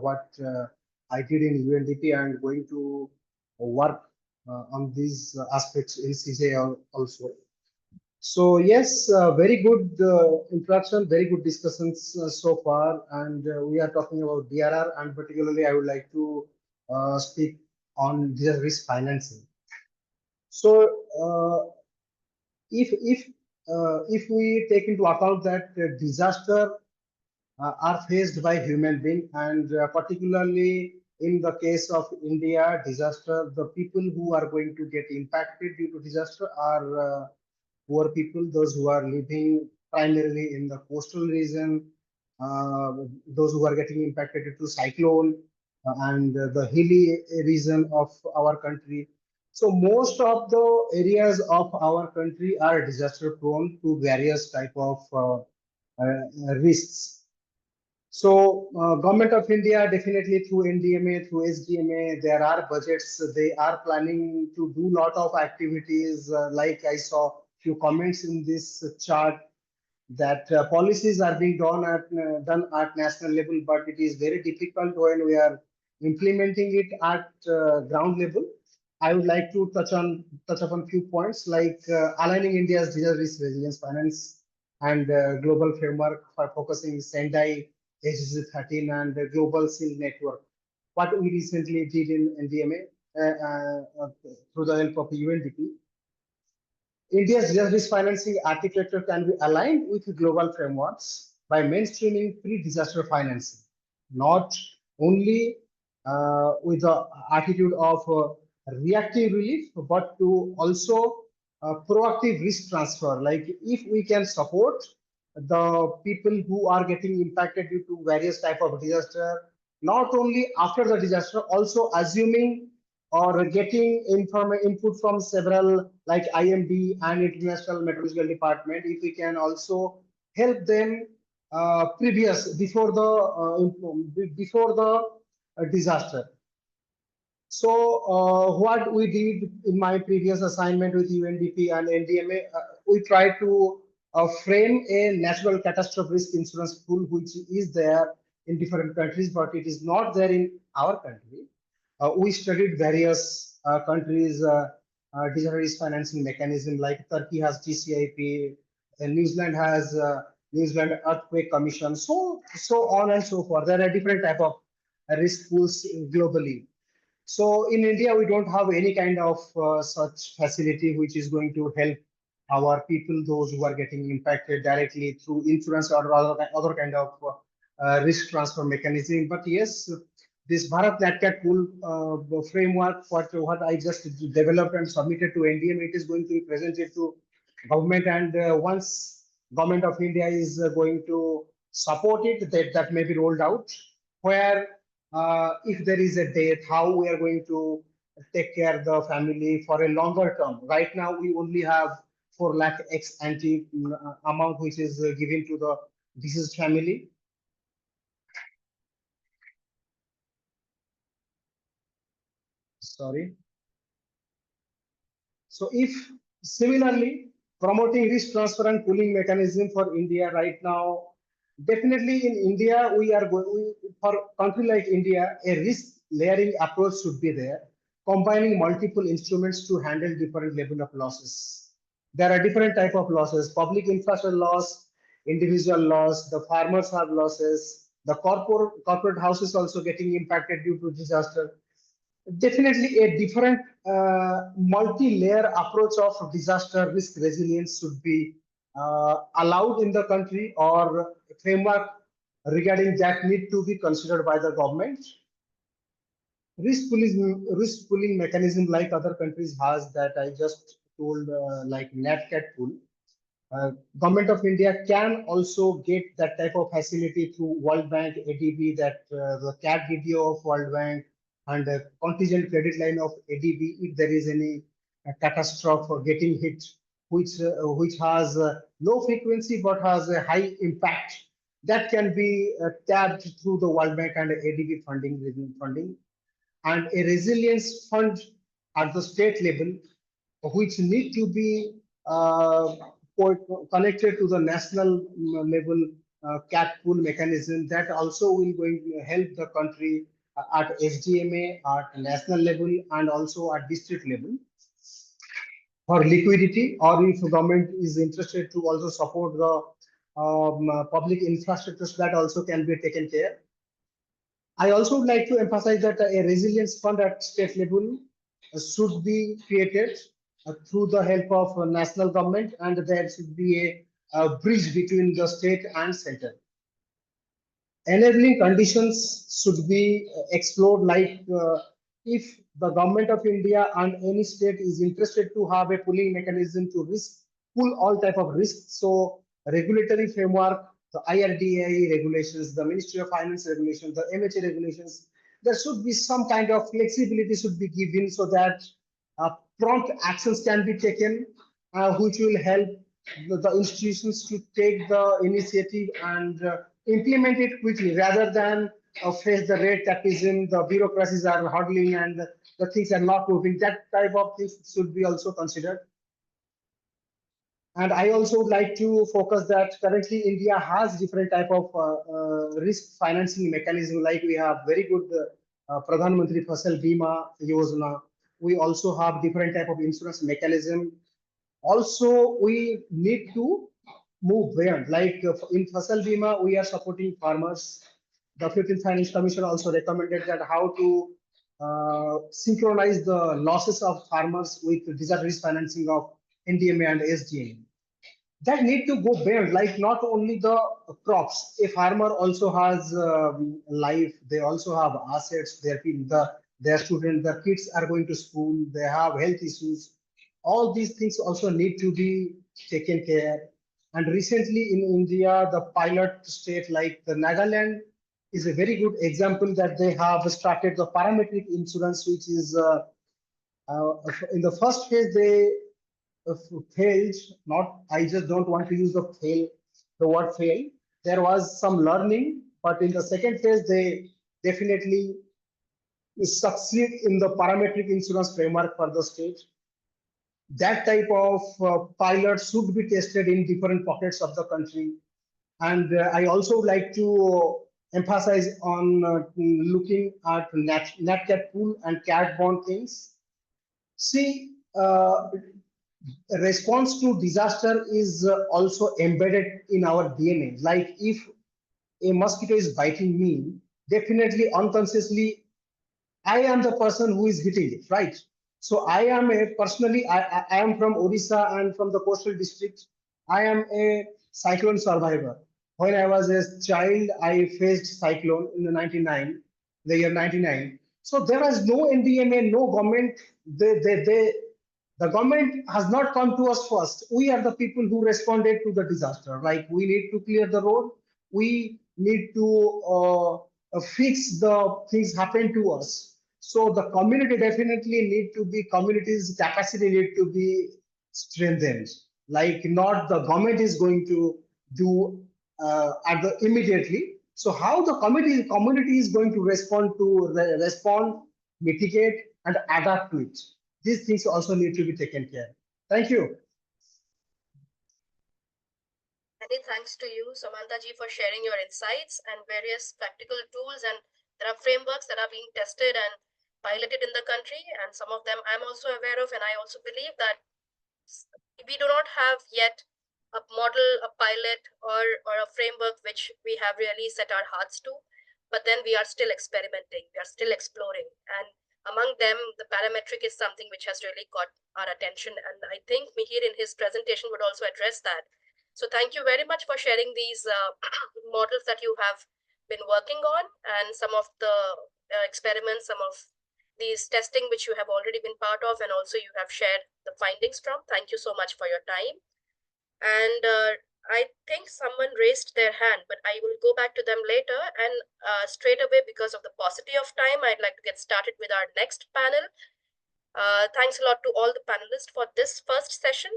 what I did in UNDP, and going to work on these aspects in CJ also. So yes, very good introduction, very good discussions so far, and we are talking about DRR, and particularly I would like to speak on disaster risk financing. So if we take into account that disaster are faced by human being, and particularly in the case of India disaster, the people who are going to get impacted due to disaster are poor people, those who are living primarily in the coastal region, those who are getting impacted due to cyclone, and the hilly region of our country. So most of the areas of our country are disaster prone to various type of risks. So Government of India, definitely through NDMA, through SDMA, there are budgets. They are planning to do lot of activities. Like I saw few comments in this chart, that policies are being done at national level, but it is very difficult when we are implementing it at ground level. I would like to touch upon few points, like aligning India's disaster risk resilience finance and global framework for focusing Sendai, HGC 13, and the Global SIL network. What we recently did in NDMA through the help of UNDP. India's disaster risk financing architecture can be aligned with global frameworks by mainstreaming pre-disaster financing, not only with the attitude of reactive relief, but to also proactive risk transfer. Like if we can support the people who are getting impacted due to various type of disaster, not only after the disaster, also assuming or getting input from several like IMD and International Meteorological Department, if we can also help them before the disaster. So what we did in my previous assignment with UNDP and NDMA, we tried to frame a natural catastrophe risk insurance pool, which is there in different countries, but it is not there in our country. We studied various countries' disaster risk financing mechanism, like Turkey has TCIP, and New Zealand has New Zealand Earthquake Commission, so on and so forth. There are different type of risk pools globally. So in India, we don't have any kind of such facility which is going to help our people, those who are getting impacted directly through insurance or other kind of risk transfer mechanism. But yes, this Bharat NatCat pool framework, what I just developed and submitted to NDM, it is going to be presented to government, and once government of India is going to support it, that may be rolled out, where if there is a death, how we are going to take care of the family for a longer term. Right now, we only have 4 lakh ex ante amount which is given to the deceased family. Sorry. So if similarly promoting risk transfer and pooling mechanism for India right now, definitely in India, we are going for country like India, a risk layering approach should be there, combining multiple instruments to handle different level of losses. There are different type of losses: public infrastructure loss, individual loss, the farmers have losses, the corporate houses also getting impacted due to disaster. Definitely a different multi-layer approach of disaster risk resilience should be allowed in the country, or framework regarding that need to be considered by the government. Risk pooling mechanism like other countries has, that I just told, like NatCat pool. Government of India can also get that type of facility through World Bank, ADB, that the CAT DDO of World Bank, and a contingent credit line of ADB if there is any catastrophe or getting hit, which has low frequency but has a high impact, that can be tapped through the World Bank and ADB funding, and a resilience fund at the state level, which need to be connected to the national level CAT pool mechanism, that also will going to help the country at SDMA, at national level, and also at district level for liquidity, or if government is interested to also support the public infrastructures, that also can be taken care. I also would like to emphasize that a resilience fund at state level should be created through the help of national government, and there should be a bridge between the state and center. Enabling conditions should be explored, like if the government of India and any state is interested to have a pooling mechanism to pool all type of risks. So regulatory framework, the IRDA regulations, the Ministry of Finance regulations, the MHA regulations, there should be some kind of flexibility should be given, so that prompt actions can be taken, which will help the institutions to take the initiative and implement it quickly, rather than face the red tapeism, the bureaucracies are huddling and the things are not moving. That type of things should be also considered. And I also would like to focus that currently India has different type of risk financing mechanism. Like we have very good Pradhan Mantri Fasal Bima Yojana. We also have different type of insurance mechanism. Also, we need to move beyond. Like in Fasal Bima, we are supporting farmers. The 15th Finance Commission also recommended that how to synchronize the losses of farmers with disaster risk financing of NDMA and SDMA. That need to go beyond, like not only the crops. A farmer also has life. They also have assets. Their students, their kids are going to school. They have health issues. All these things also need to be taken care. And recently in India, the pilot state like the Nagaland is a very good example, that they have started the parametric insurance, which is in the first phase they failed. Not, I just don't want to use the word fail. There was some learning, but in the second phase they definitely succeed in the parametric insurance framework for the state. That type of pilot should be tested in different pockets of the country. And I also would like to emphasize on looking at nat cat pool and cat bond things. See, response to disaster is also embedded in our DNA. Like if a mosquito is biting me, definitely unconsciously, I am the person who is hitting it, right? So I am personally, I am from Odisha and from the coastal district. I am a cyclone survivor. When I was a child, I faced cyclone in the year 99. So there was no NDMA, no government. The government has not come to us first. We are the people who responded to the disaster. Like we need to clear the road. We need to fix the things happen to us. So the community definitely need to be, community's capacity need to be strengthened. Like not the government is going to do immediately. So how the community is going to respond, mitigate, and adapt to it. These things also need to be taken care. Thank you. Many thanks to you, Samantha ji, for sharing your insights and various practical tools. And there are frameworks that are being tested and piloted in the country, and some of them I'm also aware of. And I also believe that we do not have yet a model, a pilot, or a framework which we have really set our hearts to. But then we are still experimenting, we are still exploring. And among them, the parametric is something which has really caught our attention. And I think Mihir in his presentation would also address that. So thank you very much for sharing these models that you have been working on, and some of the experiments, some of these testing which you have already been part of, and also you have shared the findings from. Thank you so much for your time. And I think someone raised their hand, but I will go back to them later. And straight away, because of the paucity of time, I'd like to get started with our next panel. Thanks a lot to all the panelists for this first session.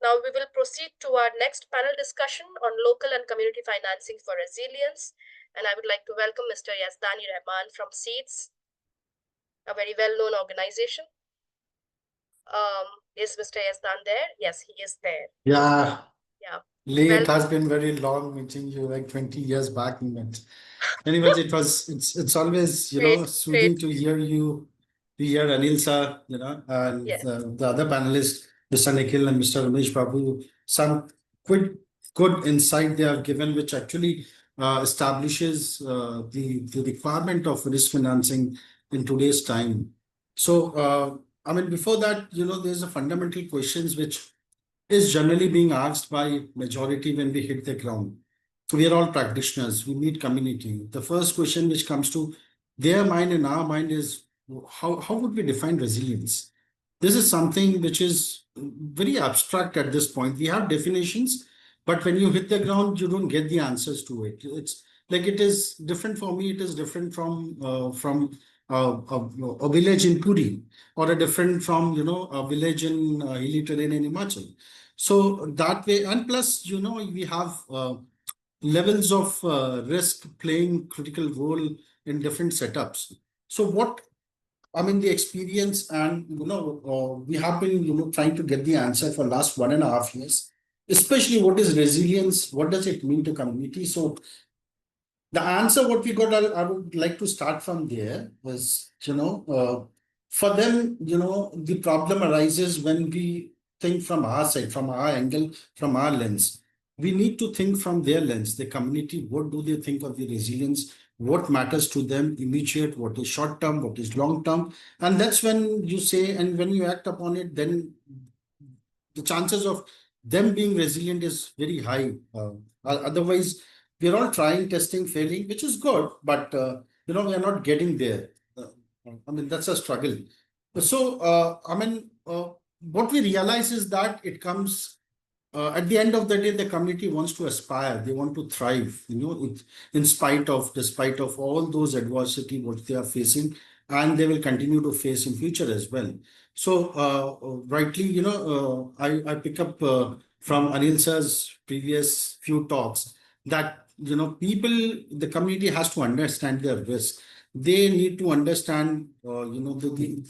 Now we will proceed to our next panel discussion on local and community financing for resilience. And I would like to welcome Mr. Yazdani Rahman from SEEDS, a very well-known organization. Is Mr. Yazdan there? Yes, he is there. Yeah. Yeah. Lee, Well- it has been very long meeting you, like 20 years back we met. Anyways, it's always, Great, soothing great. to hear you, to hear Anil sir, and Yes. the other panelists, Mr. Nikhil and Mr. Ramesh Babu, some good insight they have given, which actually establishes the requirement of risk financing in today's time. So, I mean, before that, there's a fundamental questions which is generally being asked by majority when we hit the ground. So we are all practitioners, we meet community. The first question which comes to their mind and our mind is, how would we define resilience? This is something which is very abstract at this point. We have definitions, but when you hit the ground, you don't get the answers to it. It's like it is different for me. It is different from a village in Puri, or a different from a village in hilly terrain in Himachal. So that way, and plus we have levels of risk playing critical role in different setups. So what I mean, the experience, and we have been trying to get the answer for last 1.5 years, especially what is resilience, what does it mean to community. So the answer what we got, I would like to start from there, was for them the problem arises when we think from our side, from our angle, from our lens. We need to think from their lens, the community. What do they think of the resilience? What matters to them immediate, what is short term, what is long term? And that's when you say, and when you act upon it, then the chances of them being resilient is very high. Otherwise, we're all trying, testing, failing, which is good, but we are not getting there. I mean, that's a struggle. So I mean, what we realize is that it comes at the end of the day, the community wants to aspire, they want to thrive, despite of all those adversity what they are facing, and they will continue to face in future as well. So rightly, I pick up from Anil sir's previous few talks that people, the community has to understand their risk. they need to understand, the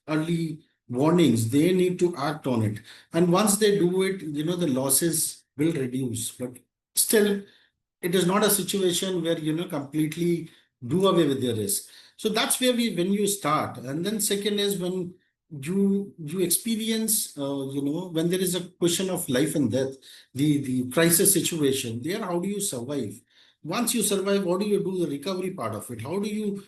early warnings. They need to act on it. And once they do it, the losses will reduce. But still, it is not a situation where, completely do away with the risk. So that's where when you start. And then second is when you experience, when there is a question of life and death, the crisis situation there, how do you survive? Once you survive, what do you do the recovery part of it? How do you,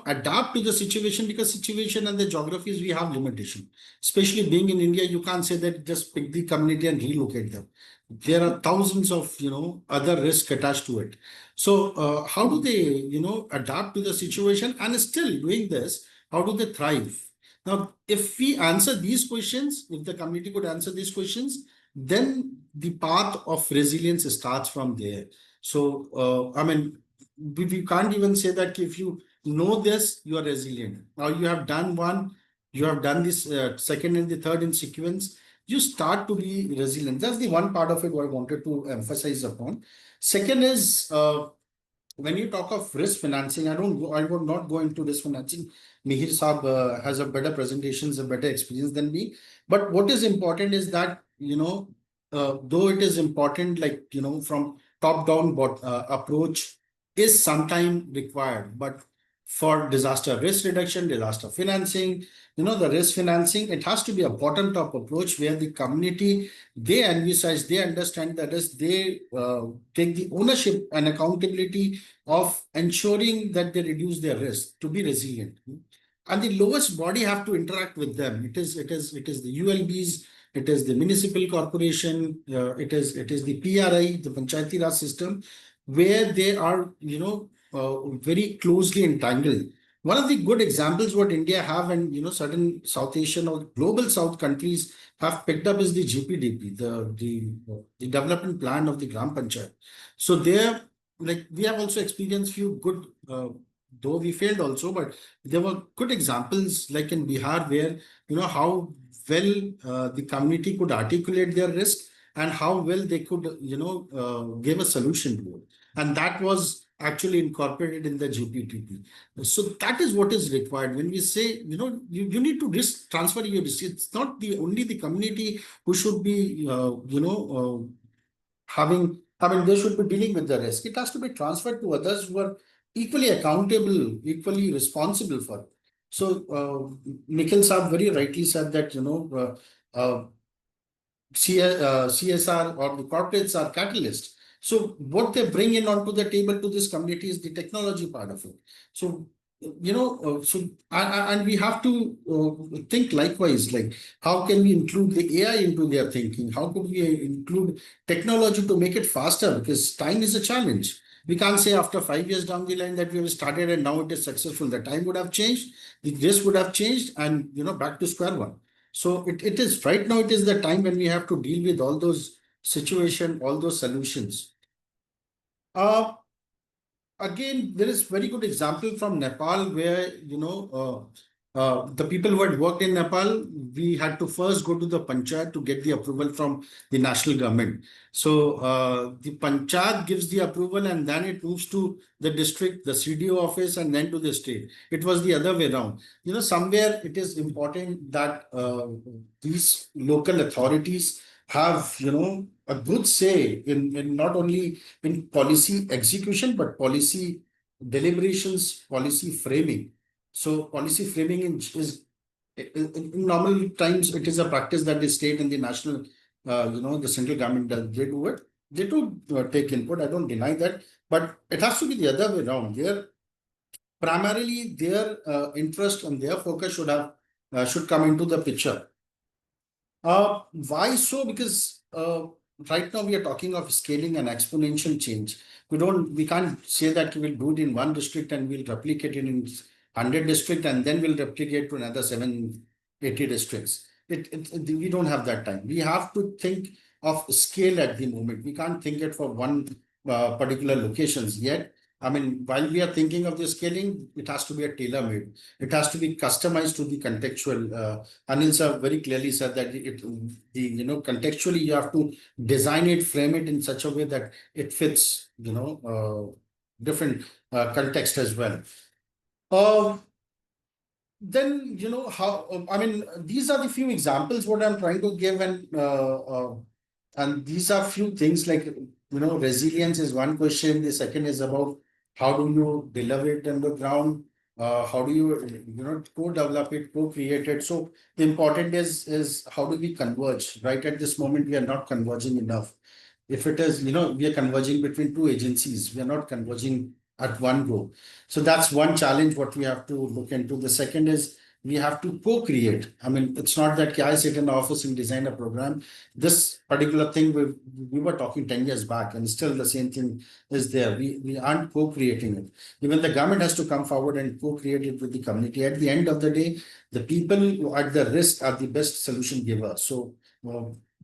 adapt to the situation? Because situation and the geographies, we have limitation. Especially being in India, you can't say that just pick the community and relocate them. There are thousands of, other risks attached to it. So how do they, adapt to the situation? And still doing this, how do they thrive? Now, if we answer these questions, if the community could answer these questions, then the path of resilience starts from there. So, we can't even say that if you know this, you are resilient. Now you have done one, you have done this second and the third in sequence, you start to be resilient. That's the one part of it what I wanted to emphasize upon. Second is, when you talk of risk financing, I would not go into risk financing. Mihir Saab has a better presentations, a better experience than me. But what is important is that, though it is important, like, from top-down approach is sometime required. But for disaster risk reduction, disaster financing, the risk financing, it has to be a bottom-top approach where the community, they envisage, they understand that as they take the ownership and accountability of ensuring that they reduce their risk to be resilient. And the lowest body have to interact with them. It is the ULBs, it is the municipal corporation, it is the PRI, the Panchayati Raj system, where they are, very closely entangled. One of the good examples what India have, and certain South Asian or global South countries have picked up, is the GPDP, the development plan of the Gram Panchayat. So there, like, we have also experienced few good, though we failed also, but there were good examples like in Bihar where, how well the community could articulate their risk and how well they could, give a solution to it. And that was actually incorporated in the GPTP. So that is what is required. When we say, you need to transfer your risk. It's not only the community who should be, they should be dealing with the risk. It has to be transferred to others who are equally accountable, equally responsible for it. So Nikhil Saab very rightly said that, CSR or the corporates are catalysts. So what they bring in onto the table to this community is the technology part of it. So, and we have to think likewise, like how can we include the AI into their thinking? How could we include technology to make it faster? Because time is a challenge. We can't say after 5 years down the line that we have started and now it is successful. The time would have changed, the risk would have changed, and back to square one. So it is right now, it is the time when we have to deal with all those situations, all those solutions. Again, there is very good example from Nepal where, the people who had worked in Nepal, we had to first go to the Panchayat to get the approval from the national government. So the Panchayat gives the approval and then it moves to the district, the CDO office, and then to the state. It was the other way around. Somewhere it is important that these local authorities have, a good say in not only in policy execution, but policy deliberations, policy framing. So policy framing is in normal times, it is a practice that the state and the national, the central government does. They do it. They do take input. I don't deny that, but it has to be the other way around. Primarily their interest and their focus should come into the picture. Why so? Because right now we are talking of scaling and exponential change. We can't say that we will do it in one district and we'll replicate it in 100 districts and then we'll replicate to another 780 districts. We don't have that time. We have to think of scale at the moment. We can't think it for one particular locations yet. While we are thinking of the scaling, it has to be a tailor-made. It has to be customized to the contextual. Anil sir very clearly said that contextually you have to design it, frame it in such a way that it fits, different context as well. Then, how, I mean, these are the few examples what I'm trying to give, and these are few things like, resilience is one question. The second is about how do you deliver it on the ground? How do you, co-develop it, co-create it? So the important is how do we converge? Right at this moment, we are not converging enough. If it is, we are converging between two agencies, we are not converging at one go. So that's one challenge what we have to look into. The second is we have to co-create. I mean, it's not that I sit in the office and design a program. This particular thing we were talking 10 years back, and still the same thing is there. We aren't co-creating it. Even the government has to come forward and co-create it with the community. At the end of the day, the people who are at the risk are the best solution givers. So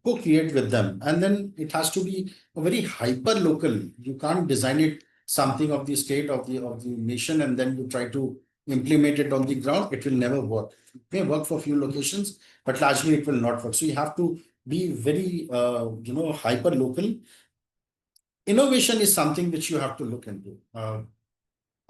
co-create with them, and then it has to be a very hyper local. You can't design it something of the state of the nation and then you try to implement it on the ground. It will never work. It may work for a few locations, but largely it will not work. So you have to be very hyper local. Innovation is something which you have to look into. I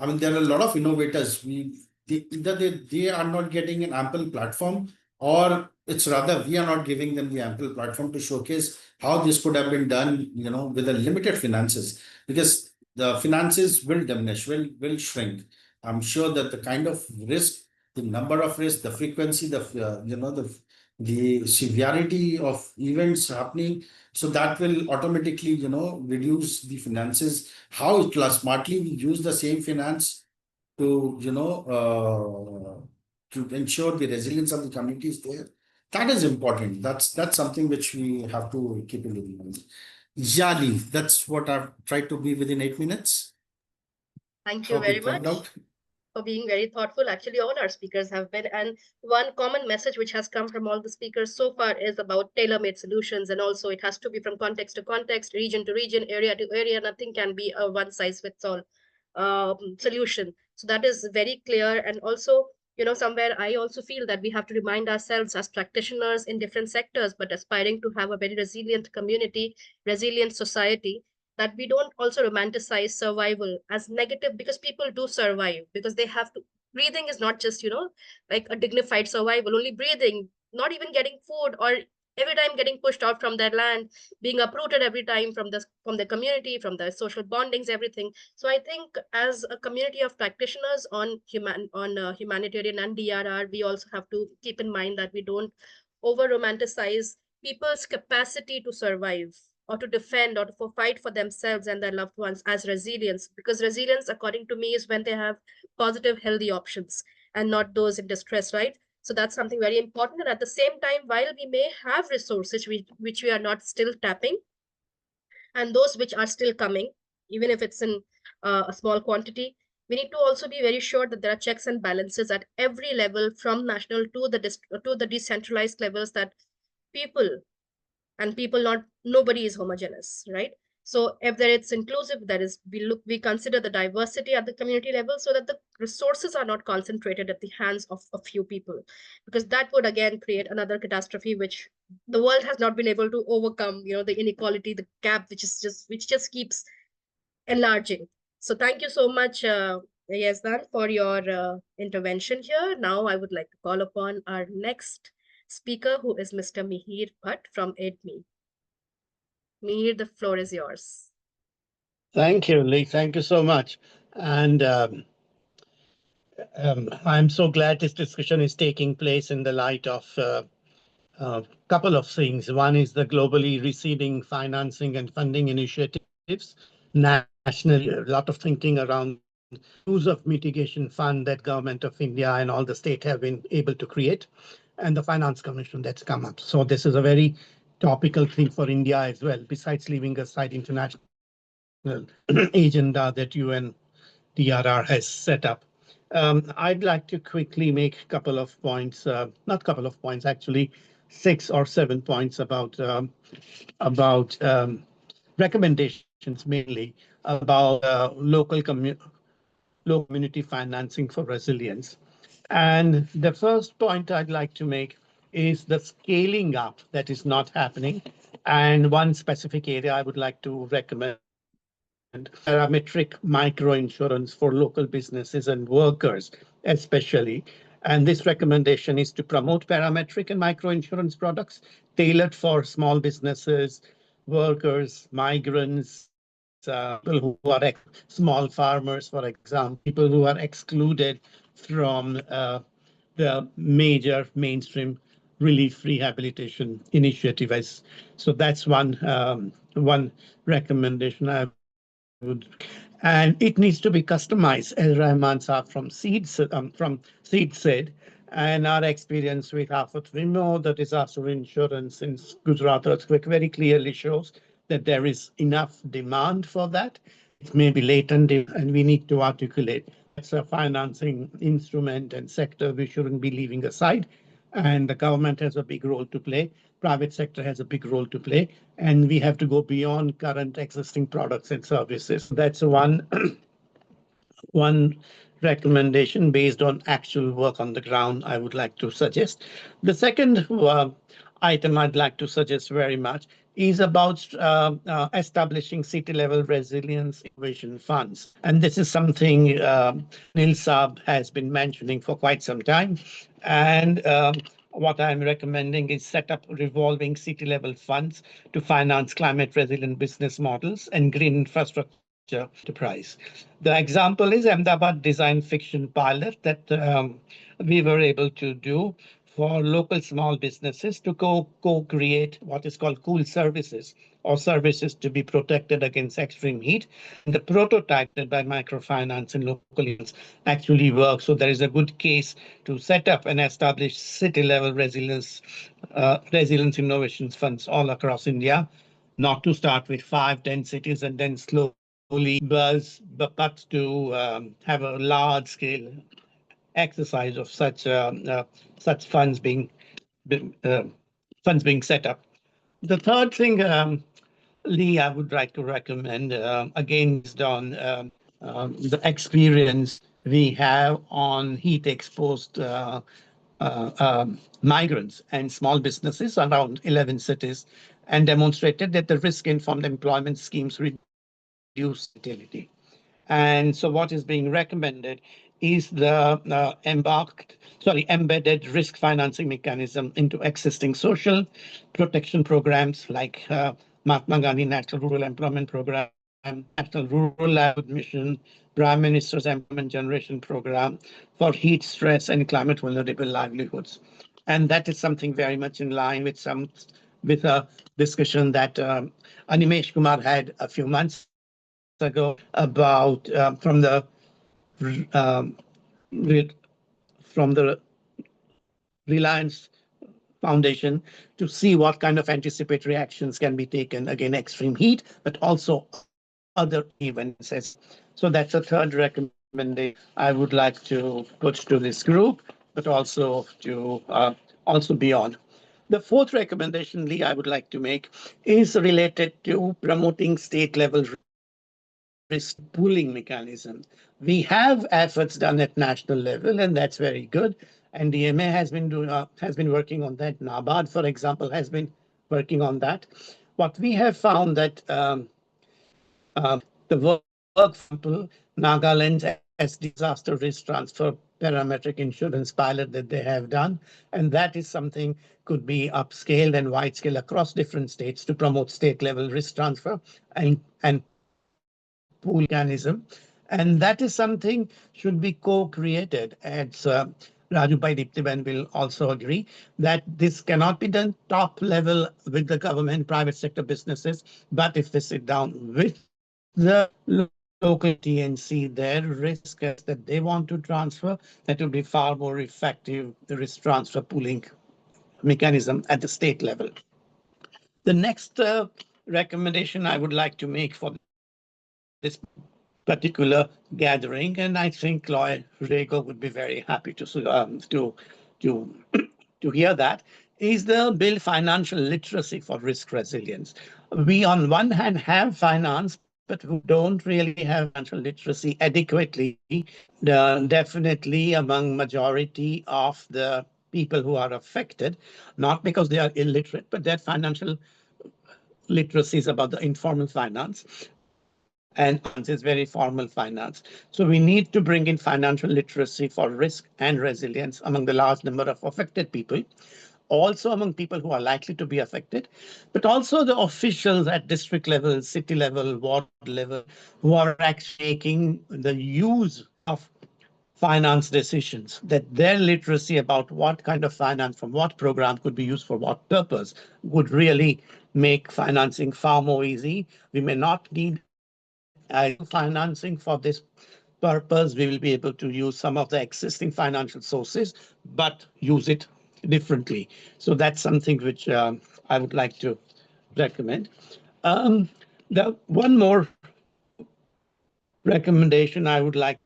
mean, there are a lot of innovators. Either they are not getting an ample platform, or it's rather we are not giving them the ample platform to showcase how this could have been done, with a limited finances, because the finances will diminish, will shrink. I'm sure that the kind of risk, the number of risk, the frequency, the severity of events happening, so that will automatically, reduce the finances. How smartly we use the same finance to, to ensure the resilience of the communities there. That is important. That's something which we have to keep in mind. Yali, that's what I've tried to be within 8 minutes. Thank you very much for being very thoughtful. Actually, all our speakers have been, and one common message which has come from all the speakers so far is about tailor-made solutions, and also it has to be from context to context, region to region, area to area. Nothing can be a one-size-fits-all solution. So that is very clear. And also, somewhere I also feel that we have to remind ourselves as practitioners in different sectors, but aspiring to have a very resilient community, resilient society, that we don't also romanticize survival as negative, because people do survive because they have to. Breathing is not just, like a dignified survival, only breathing, not even getting food, or every time getting pushed out from their land, being uprooted every time from the community, from the social bondings, everything. So I think as a community of practitioners on humanitarian and DRR, we also have to keep in mind that we don't over romanticize people's capacity to survive or to defend or to fight for themselves and their loved ones as resilience, because resilience, according to me, is when they have positive, healthy options and not those in distress, right? So that's something very important. And at the same time, while we may have resources which we are not still tapping, and those which are still coming, even if it's in a small quantity, we need to also be very sure that there are checks and balances at every level, from national to the decentralized levels, that people not nobody is homogeneous, right? So if there it's inclusive, that is, we consider the diversity at the community level, so that the resources are not concentrated at the hands of a few people, because that would again create another catastrophe which the world has not been able to overcome, the inequality, the gap which just keeps enlarging. So thank you so much, Yazdan, for your intervention here. Now I would like to call upon our next speaker, who is Mr. Mihir Bhatt from AIDME. Mihir, the floor is yours. Thank you, Lee. Thank you so much. And I'm so glad this discussion is taking place in the light of a couple of things. One is the globally receding financing and funding initiatives. Nationally, a lot of thinking around use of mitigation fund that Government of India and all the state have been able to create, and the Finance Commission that's come up. So this is a very topical thing for India as well, besides leaving aside international agenda that UNDRR has set up. I'd like to quickly make a couple of points, not couple of points, actually 6 or 7 points about recommendations, mainly about local community financing for resilience. And the first point I'd like to make is the scaling up that is not happening. And one specific area I would like to recommend parametric microinsurance for local businesses and workers, especially. And this recommendation is to promote parametric and microinsurance products tailored for small businesses, workers, migrants, people who are small farmers, for example, people who are excluded from the major mainstream relief rehabilitation initiative. So that's one recommendation I would, and it needs to be customized, as Rahman Saab from Seed said. And our experience with Afat Vimo, the disaster insurance in Gujarat earthquake, very clearly shows that there is enough demand for that. It may be latent, and we need to articulate. It's a financing instrument and sector we shouldn't be leaving aside. And the government has a big role to play. Private sector has a big role to play, and we have to go beyond current existing products and services. That's one recommendation based on actual work on the ground I would like to suggest. The second item I'd like to suggest very much is about establishing city-level resilience innovation funds. And this is something Nil Saab has been mentioning for quite some time. And what I'm recommending is set up revolving city-level funds to finance climate-resilient business models and green infrastructure enterprise. The example is Ahmedabad design fiction pilot that we were able to do for local small businesses to co-create what is called cool services, or services to be protected against extreme heat. And the prototype that by microfinance and local units actually works. So there is a good case to set up and establish city-level resilience innovations funds all across India, not to start with 5-10 cities and then slowly buzz, but to have a large-scale exercise of such funds being set up. The third thing, Lee, I would like to recommend, again, based on the experience we have on heat-exposed migrants and small businesses around 11 cities, and demonstrated that the risk-informed employment schemes reduce utility. And so what is being recommended is the embedded risk financing mechanism into existing social protection programs like Mahatma Gandhi National Rural Employment Program, National Rural Livelihood Mission, Prime Minister's Employment Generation Program for heat stress and climate vulnerable livelihoods. And that is something very much in line with a discussion that Animesh Kumar had a few months ago about from the Reliance Foundation to see what kind of anticipatory actions can be taken against extreme heat, but also other events. So that's a third recommendation I would like to put to this group, but also to beyond. The fourth recommendation, Lee, I would like to make is related to promoting state-level risk pooling mechanism. We have efforts done at national level, and that's very good. And DMA has been working on that. NABARD, for example, has been working on that. What we have found that the work, for example, Nagaland's as disaster risk transfer parametric insurance pilot that they have done, and that is something could be upscaled and wide scale across different states to promote state level risk transfer and pool mechanism. And that is something should be co-created. As Raju Bhai Diptiban will also agree that this cannot be done top level with the government, private sector businesses, but if they sit down with the local TNC, their risk that they want to transfer, that will be far more effective, the risk transfer pooling mechanism at the state level. The next recommendation I would like to make for this particular gathering, and I think Lloyd Rego would be very happy to hear that, is the build financial literacy for risk resilience. We on one hand have finance, but who don't really have financial literacy adequately, definitely among majority of the people who are affected, not because they are illiterate, but their financial literacy is about the informal finance. and is very formal finance. So we need to bring in financial literacy for risk and resilience among the large number of affected people, also among people who are likely to be affected, but also the officials at district level, city level, ward level, who are actually making the use of finance decisions, that their literacy about what kind of finance from what program could be used for what purpose would really make financing far more easy. We may not need financing for this purpose. We will be able to use some of the existing financial sources, but use it differently. So that's something which I would like to recommend. The one more recommendation I would like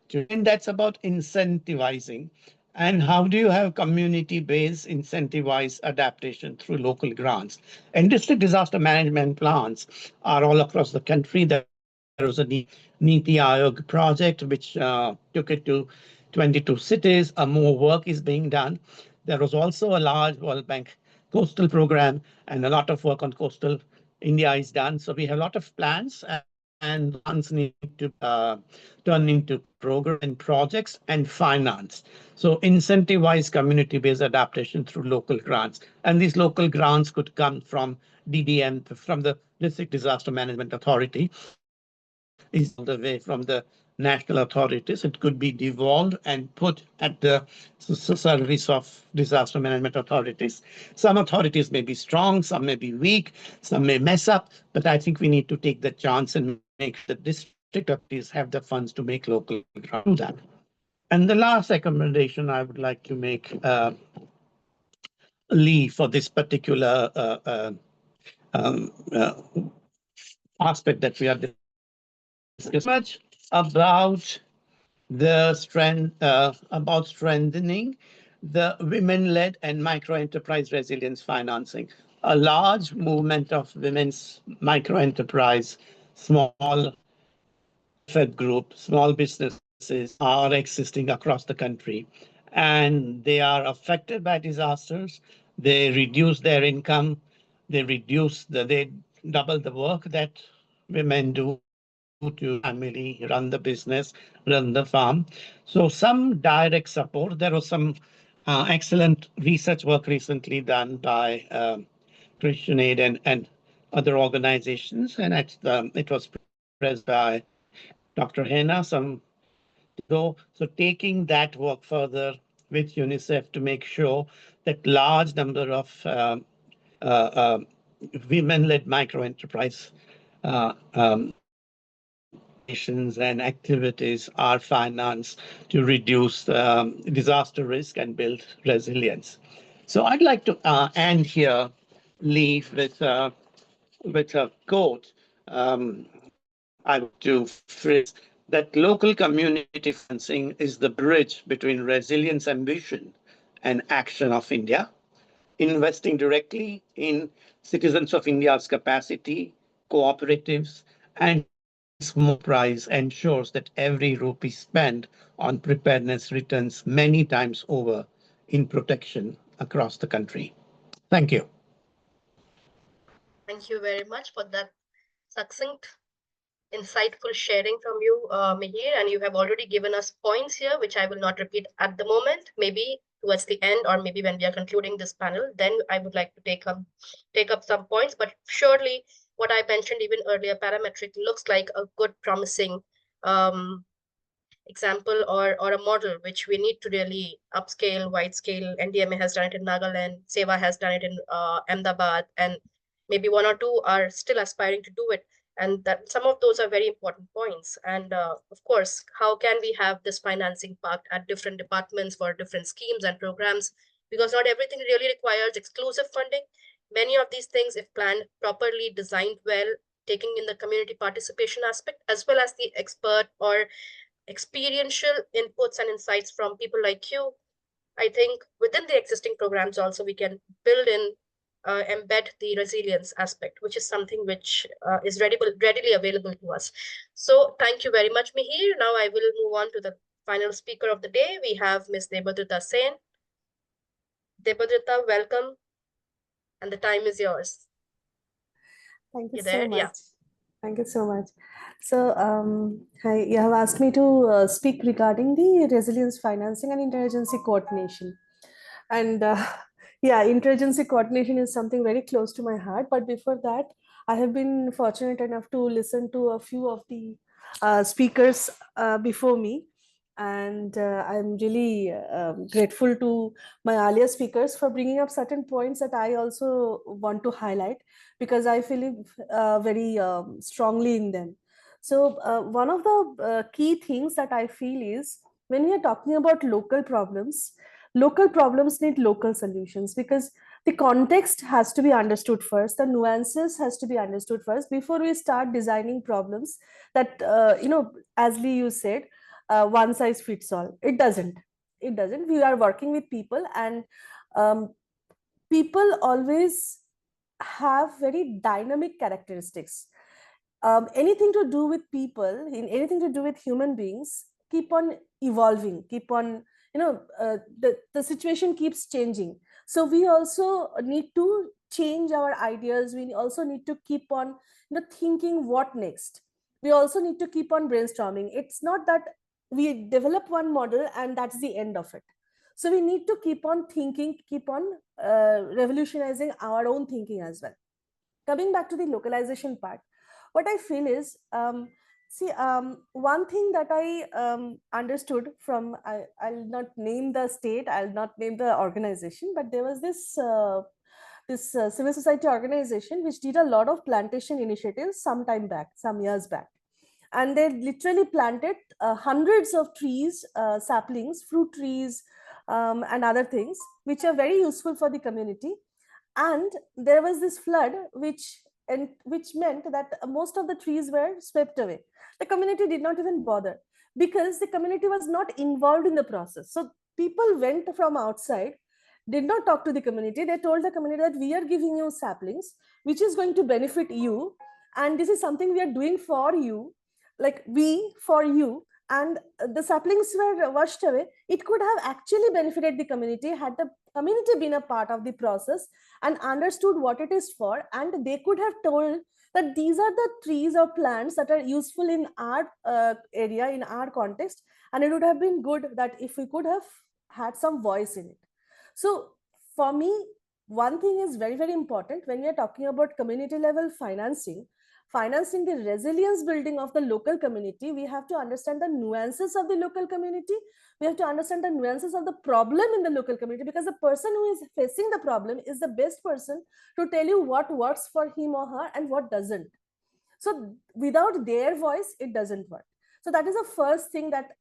to, and that's about incentivizing. And how do you have community-based incentivize adaptation through local grants? And district disaster management plans are all across the country. There was a Niti Aayog project which took it to 22 cities. More work is being done. There was also a large World Bank coastal program, and a lot of work on coastal India is done. So we have a lot of plans, and plans need to turn into program and projects and finance. So incentivize community-based adaptation through local grants. And these local grants could come from DDM, from the District Disaster Management Authority, is all the way from the national authorities. It could be devolved and put at the service of disaster management authorities. Some authorities may be strong, some may be weak, some may mess up, but I think we need to take the chance and make the district authorities have the funds to make local do that. And the last recommendation I would like to make, Lee, for this particular aspect that we are discussing, much about the about strengthening the women-led and micro-enterprise resilience financing. A large movement of women's micro-enterprise, small fed group, small businesses are existing across the country, and they are affected by disasters. They reduce their income. They double the work that women do to family, run the business, run the farm. So some direct support. There was some excellent research work recently done by Christian Aid and other organizations, and it was presented by Dr. Hena some ago. So taking that work further with UNICEF to make sure that large number of women-led micro-enterprise and activities are financed to reduce disaster risk and build resilience. So I'd like to end here, leave with a quote. I would do phrase that local community financing is the bridge between resilience ambition and action of India. Investing directly in citizens of India's capacity, cooperatives, and small price ensures that every rupee spent on preparedness returns many times over in protection across the country. Thank you. Thank you very much for that succinct, insightful sharing from you, Mihir, and you have already given us points here, which I will not repeat at the moment. Maybe towards the end, or maybe when we are concluding this panel, then I would like to take up some points. But surely, what I mentioned even earlier, parametric looks like a good, promising example or a model which we need to really upscale, wide scale. NDMA has done it in Nagaland, Seva has done it in Ahmedabad, and maybe one or two are still aspiring to do it. And that some of those are very important points. And of course, how can we have this financing parked at different departments for different schemes and programs? Because not everything really requires exclusive funding. Many of these things, if planned properly, designed well, taking in the community participation aspect, as well as the expert or experiential inputs and insights from people like you, I think within the existing programs also we can build in, embed the resilience aspect, which is something which is readily available to us. So thank you very much, Mihir. Now I will move on to the final speaker of the day. We have Ms. Debadrita Sen. Debadrita, welcome. And the time is yours. Thank you You so there? much. Yeah. Thank you so much. So, hi, you have asked me to speak regarding the resilience financing and interagency coordination. And yeah, interagency coordination is something very close to my heart. But before that, I have been fortunate enough to listen to a few of the speakers before me. And I'm really grateful to my earlier speakers for bringing up certain points that I also want to highlight because I feel very strongly in them. So one of the key things that I feel is when we are talking about local problems need local solutions because the context has to be understood first, the nuances has to be understood first before we start designing problems that, as Lee, you said, one size fits all. It doesn't. We are working with people, and people always have very dynamic characteristics. Anything to do with people, in anything to do with human beings, keep on evolving, keep on, the situation keeps changing. So we also need to change our ideas. We also need to keep on, thinking what next. We also need to keep on brainstorming. It's not that we develop one model and that's the end of it. So we need to keep on thinking, keep on revolutionizing our own thinking as well. Coming back to the localization part, what I feel is, one thing that I understood from, I'll not name the state, I'll not name the organization, but there was this civil society organization which did a lot of plantation initiatives some years back. And they literally planted hundreds of trees, saplings, fruit trees, and other things, which are very useful for the community. And there was this flood, which meant that most of the trees were swept away. The community did not even bother because the community was not involved in the process. So people went from outside, did not talk to the community. They told the community that we are giving you saplings, which is going to benefit you. And this is something we are doing for you, like we for you. And the saplings were washed away. It could have actually benefited the community had the community been a part of the process and understood what it is for, and they could have told that these are the trees or plants that are useful in our area, in our context, and it would have been good that if we could have had some voice in it. So for me, one thing is very, very important when we are talking about community level financing the resilience building of the local community. We have to understand the nuances of the local community. We have to understand the nuances of the problem in the local community, because the person who is facing the problem is the best person to tell you what works for him or her and what doesn't. So without their voice, it doesn't work. So that is the first thing that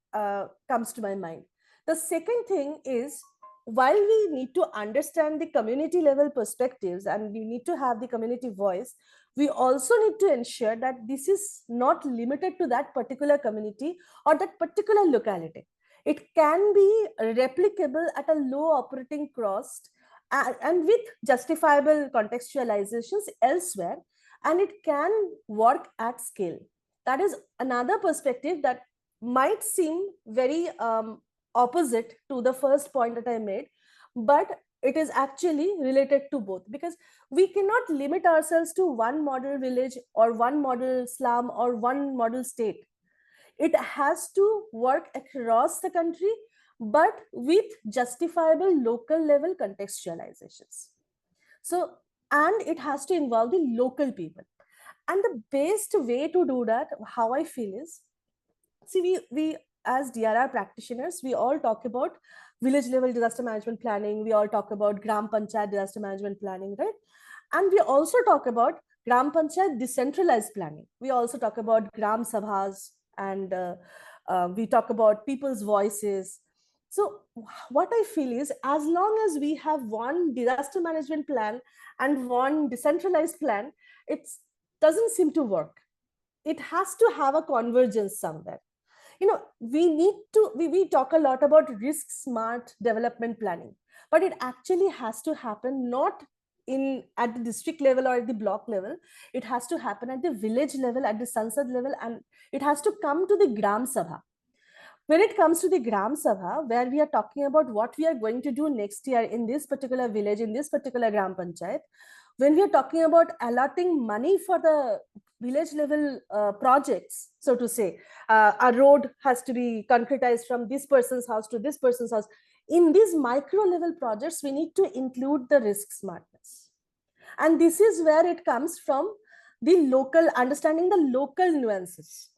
comes to my mind. The second thing is, while we need to understand the community level perspectives and we need to have the community voice, we also need to ensure that this is not limited to that particular community or that particular locality. It can be replicable at a low operating cost and with justifiable contextualizations elsewhere, and it can work at scale. That is another perspective that might seem very opposite to the first point that I made, but it is actually related to both, because we cannot limit ourselves to one model village or one model slum or one model state. It has to work across the country, but with justifiable local level contextualizations. So, and it has to involve the local people. And the best way to do that, how I feel is, see, we as DRR practitioners, we all talk about village level disaster management planning. We all talk about Gram Panchayat disaster management planning, right? And we also talk about Gram Panchayat decentralized planning. We also talk about Gram Sabhas, and we talk about people's voices. So what I feel is, as long as we have one disaster management plan and one decentralized plan, it doesn't seem to work. It has to have a convergence somewhere. We talk a lot about risk smart development planning, but it actually has to happen not at the district level or at the block level. It has to happen at the village level, at the Sansad level, and it has to come to the Gram Sabha. When it comes to the Gram Sabha, where we are talking about what we are going to do next year in this particular village, in this particular Gram Panchayat, when we are talking about allotting money for the village level projects, so to say. A road has to be concretized from this person's house to this person's house. In these micro level projects, we need to include the risk smartness. And this is where it comes from, the local, understanding the local nuances,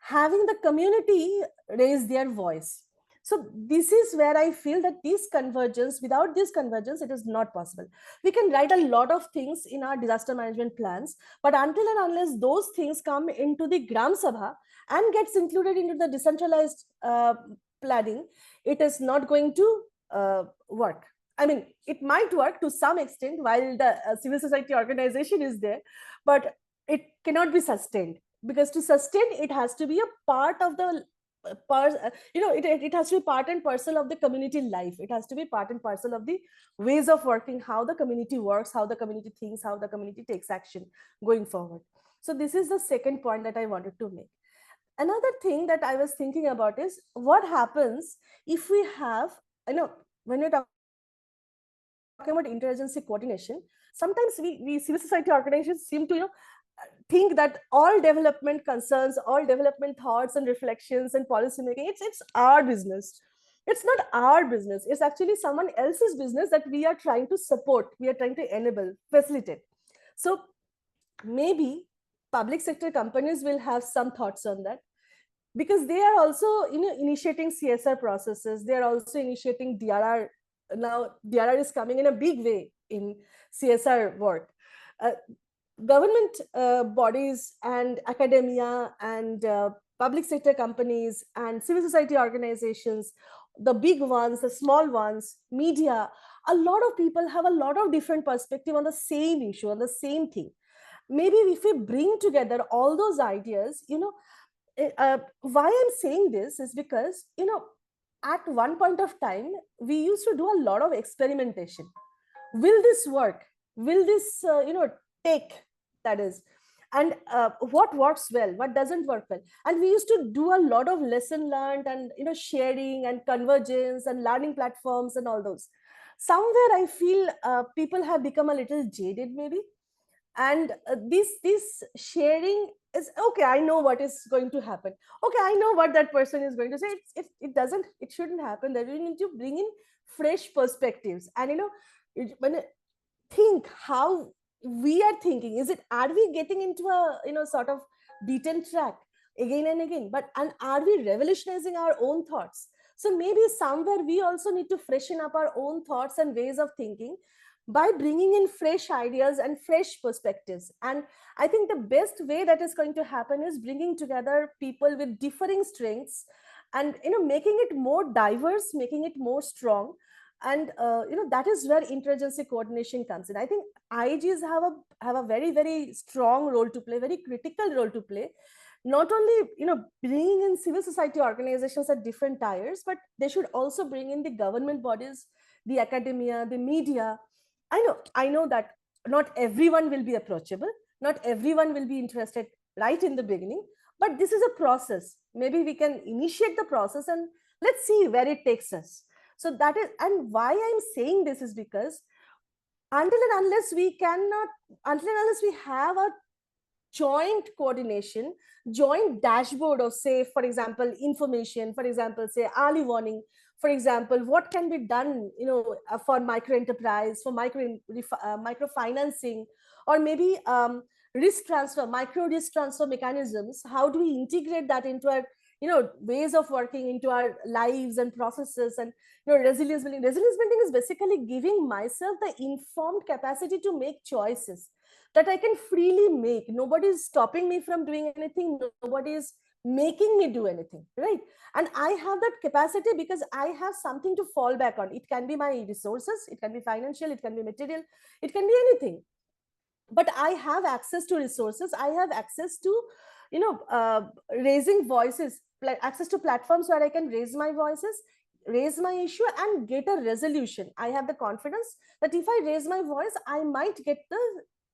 having the community raise their voice. So this is where I feel that this convergence, without this convergence, it is not possible. We can write a lot of things in our disaster management plans, but until and unless those things come into the Gram Sabha and gets included into the decentralized planning, it is not going to work. I mean, it might work to some extent while the civil society organization is there, but it cannot be sustained, because to sustain it has to be a part of the it has to be part and parcel of the community life. It has to be part and parcel of the ways of working, how the community works, how the community thinks, how the community takes action going forward. So this is the second point that I wanted to make. Another thing that I was thinking about is what happens if we have, when you're talking about interagency coordination, sometimes we civil society organizations seem to think that all development concerns, all development thoughts and reflections and policy making, it's our business. It's not our business. It's actually someone else's business that we are trying to support, we are trying to enable, facilitate. So maybe public sector companies will have some thoughts on that, because they are also initiating CSR processes. They are also initiating DRR. Now DRR is coming in a big way in CSR work. Government bodies and academia and public sector companies and civil society organizations, the big ones, the small ones, media, a lot of people have a lot of different perspective on the same issue, on the same thing. Maybe if we bring together all those ideas, why I'm saying this is because, at one point of time, we used to do a lot of experimentation. Will this work? Will this, take, that is, and what works well, what doesn't work well? And we used to do a lot of lesson learned and sharing and convergence and learning platforms and all those. Somewhere I feel people have become a little jaded maybe, and this sharing is okay. I know what is going to happen. Okay, I know what that person is going to say. It shouldn't happen. That we need to bring in fresh perspectives and when think how we are thinking. Are we getting into a sort of beaten track again and again, and are we revolutionizing our own thoughts? So maybe somewhere we also need to freshen up our own thoughts and ways of thinking by bringing in fresh ideas and fresh perspectives. And I think the best way that is going to happen is bringing together people with differing strengths and making it more diverse, making it more strong. And that is where interagency coordination comes in. I think IGs have a very, very strong role to play, very critical role to play. Not only bringing in civil society organizations at different tiers, but they should also bring in the government bodies, the academia, the media. I know that not everyone will be approachable, not everyone will be interested right in the beginning, but this is a process. Maybe we can initiate the process and let's see where it takes us. So that is, and why I'm saying this is because until and unless we have a joint coordination, joint dashboard of, say, for example, information, for example, say early warning, for example, what can be done, for micro enterprise, for microfinancing, or maybe risk transfer, micro risk transfer mechanisms. How do we integrate that into our ways of working, into our lives and processes? And resilience building is basically giving myself the informed capacity to make choices that I can freely make. Nobody is stopping me from doing anything. Nobody is making me do anything, right? And I have that capacity because I have something to fall back on. It can be my resources, it can be financial, it can be material, it can be anything. But I have access to resources. I have access to raising voices, access to platforms where I can raise my voices, raise my issue and get a resolution. I have the confidence that if I raise my voice, I might get the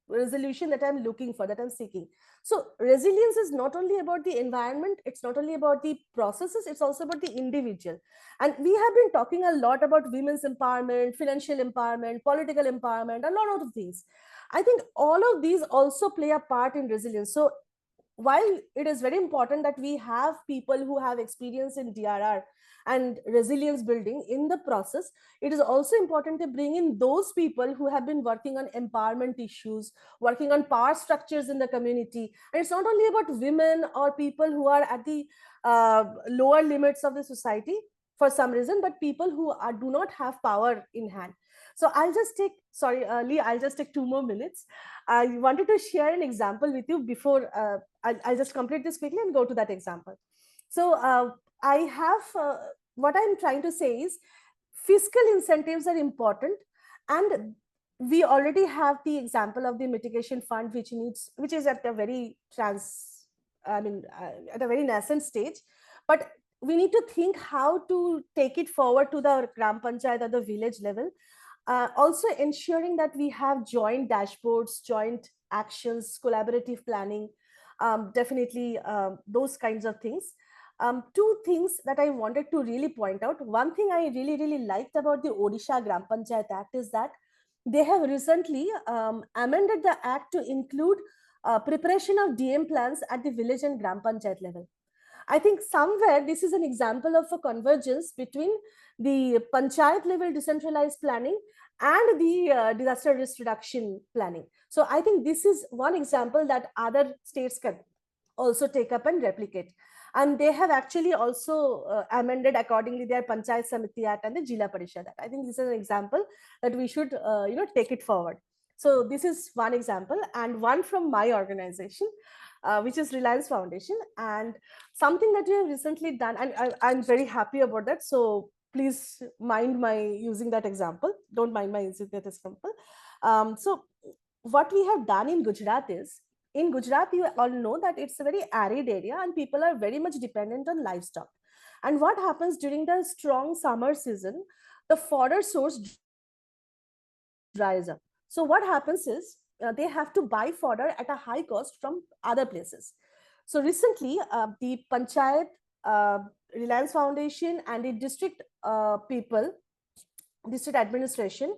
resolution that I'm looking for, that I'm seeking. So resilience is not only about the environment, it's not only about the processes, it's also about the individual. And we have been talking a lot about women's empowerment, financial empowerment, political empowerment, a lot of things. I think all of these also play a part in resilience. So while it is very important that we have people who have experience in DRR and resilience building in the process, it is also important to bring in those people who have been working on empowerment issues, working on power structures in the community. And it's not only about women or people who are at the lower limits of the society for some reason, but people who do not have power in hand. So I'll just take, sorry, Lee, I'll just take 2 more minutes. I wanted to share an example with you before I'll just complete this quickly and go to that example. So I have, what I'm trying to say is fiscal incentives are important, and we already have the example of the mitigation fund, which is at a very at a very nascent stage, but we need to think how to take it forward to the gram panchayat or the village level. Also ensuring that we have joint dashboards, joint actions, collaborative planning, definitely those kinds of things. 2 things that I wanted to really point out. One thing I really liked about the Odisha Gram Panchayat Act is that they have recently amended the act to include preparation of DM plans at the village and Gram Panchayat level. I think somewhere this is an example of a convergence between the panchayat level decentralized planning and the disaster risk reduction planning. So I think this is one example that other states can also take up and replicate. And they have actually also amended accordingly their Panchayat Samiti Act and the Jila Parishad Act. I think this is an example that we should take it forward. So this is one example, and one from my organization, which is Reliance Foundation, and something that we have recently done, and I'm very happy about that. So please mind my using that example. Don't mind my using that example. So what we have done in Gujarat is, in Gujarat, you all know that it's a very arid area and people are very much dependent on livestock. And what happens during the strong summer season, the fodder source dries up. So what happens is they have to buy fodder at a high cost from other places. So recently, the Panchayat, Reliance Foundation and the district people, district administration,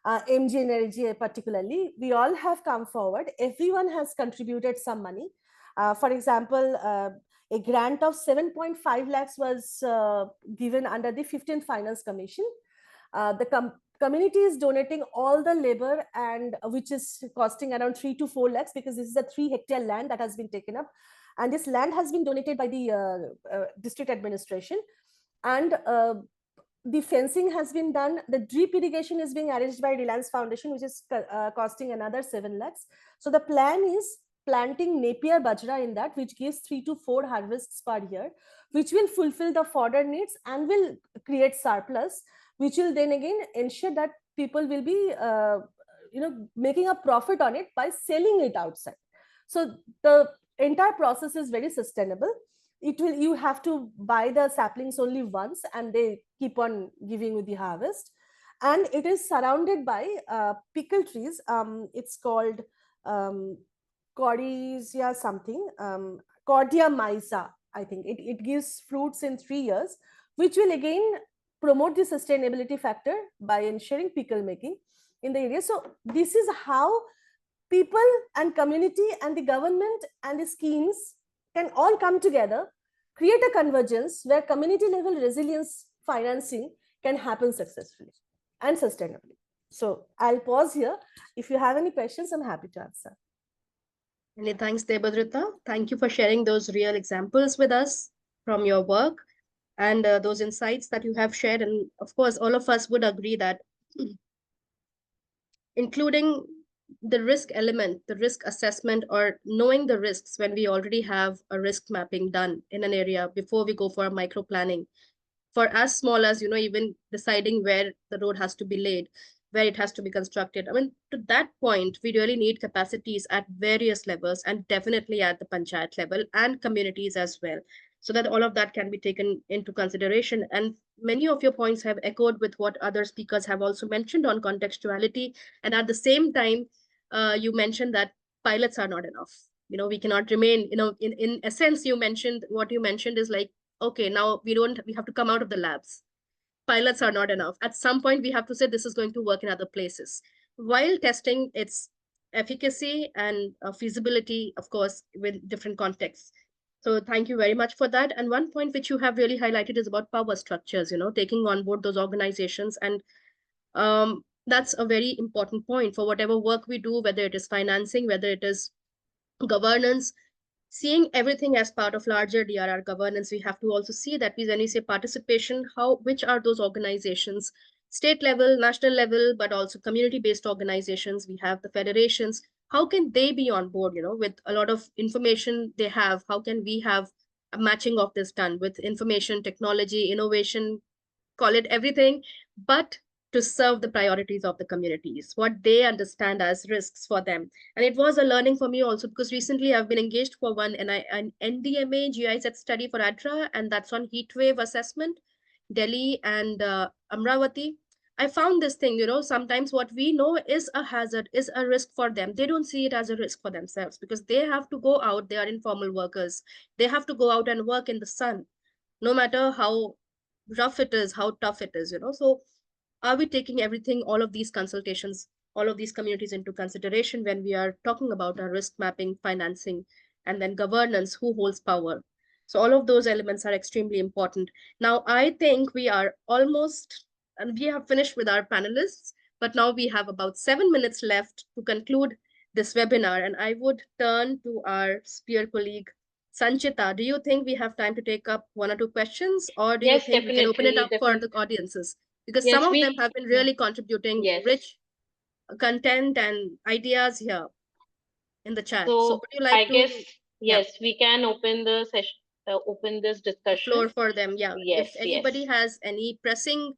MG Energy particularly, we all have come forward. Everyone has contributed some money. For example, a grant of 7.5 lakhs was given under the 15th Finance Commission. The community is donating all the labor, and which is costing around 3 to 4 lakhs, because this is a 3-hectare land that has been taken up, and this land has been donated by the district administration. And the fencing has been done. The drip irrigation is being arranged by Reliance Foundation, which is costing another 7 lakhs. So the plan is planting Napier Bajra in that, which gives 3 to 4 harvests per year, which will fulfill the fodder needs and will create surplus, which will then again ensure that people will be making a profit on it by selling it outside. So the entire process is very sustainable. You have to buy the saplings only once, and they keep on giving you the harvest. And it is surrounded by pickle trees. It's called Cordia something, Cordia maisa, I think. It gives fruits in 3 years, which will again promote the sustainability factor by ensuring pickle making in the area. So this is how people and community and the government and the schemes can all come together, create a convergence where community level resilience financing can happen successfully and sustainably. So I'll pause here. If you have any questions, I'm happy to answer. Many thanks, Debadrita. Thank you for sharing those real examples with us from your work and those insights that you have shared. And of course, all of us would agree that including the risk element, the risk assessment, or knowing the risks when we already have a risk mapping done in an area before we go for micro planning, for as small as, even deciding where the road has to be laid, where it has to be constructed. I mean, to that point, we really need capacities at various levels, and definitely at the panchayat level and communities as well, so that all of that can be taken into consideration. And many of your points have echoed with what other speakers have also mentioned on contextuality. And at the same time, you mentioned that pilots are not enough. We cannot remain, in essence, what you mentioned is like, okay, now we have to come out of the labs. Pilots are not enough. At some point, we have to say this is going to work in other places. While testing its efficacy and feasibility, of course, with different contexts. So thank you very much for that. And one point which you have really highlighted is about power structures, taking on board those organizations. And that's a very important point for whatever work we do, whether it is financing, whether it is governance, seeing everything as part of larger DRR governance. We have to also see that when we say participation, which are those organizations, state level, national level, but also community-based organizations. We have the federations. How can they be on board, with a lot of information they have? How can we have a matching of this done with information, technology, innovation, call it everything, but to serve the priorities of the communities, what they understand as risks for them. And it was a learning for me also, because recently I've been engaged for an NDMA GIZ study for ADRA, and that's on heat wave assessment, Delhi and Amravati. I found this thing, sometimes what we know is a hazard, is a risk for them. They don't see it as a risk for themselves, because they have to go out, they are informal workers. They have to go out and work in the sun, no matter how rough it is, how tough it is, So are we taking everything, all of these consultations, all of these communities into consideration when we are talking about our risk mapping, financing, and then governance, who holds power? So all of those elements are extremely important. Now, I think we are almost, and we have finished with our panelists, but now we have about 7 minutes left to conclude this webinar. And I would turn to our peer colleague, Sanchita. Do you think we have time to take up 1 or 2 questions, or do you Yes, think we can open it up for definitely. the audiences? Because Yes, some of them have been really contributing Yes. rich content and ideas here in the chat. So So would you like I to guess, yes, we can open the session, open this the discussion. floor for them? Yeah. Yes, If anybody has any pressing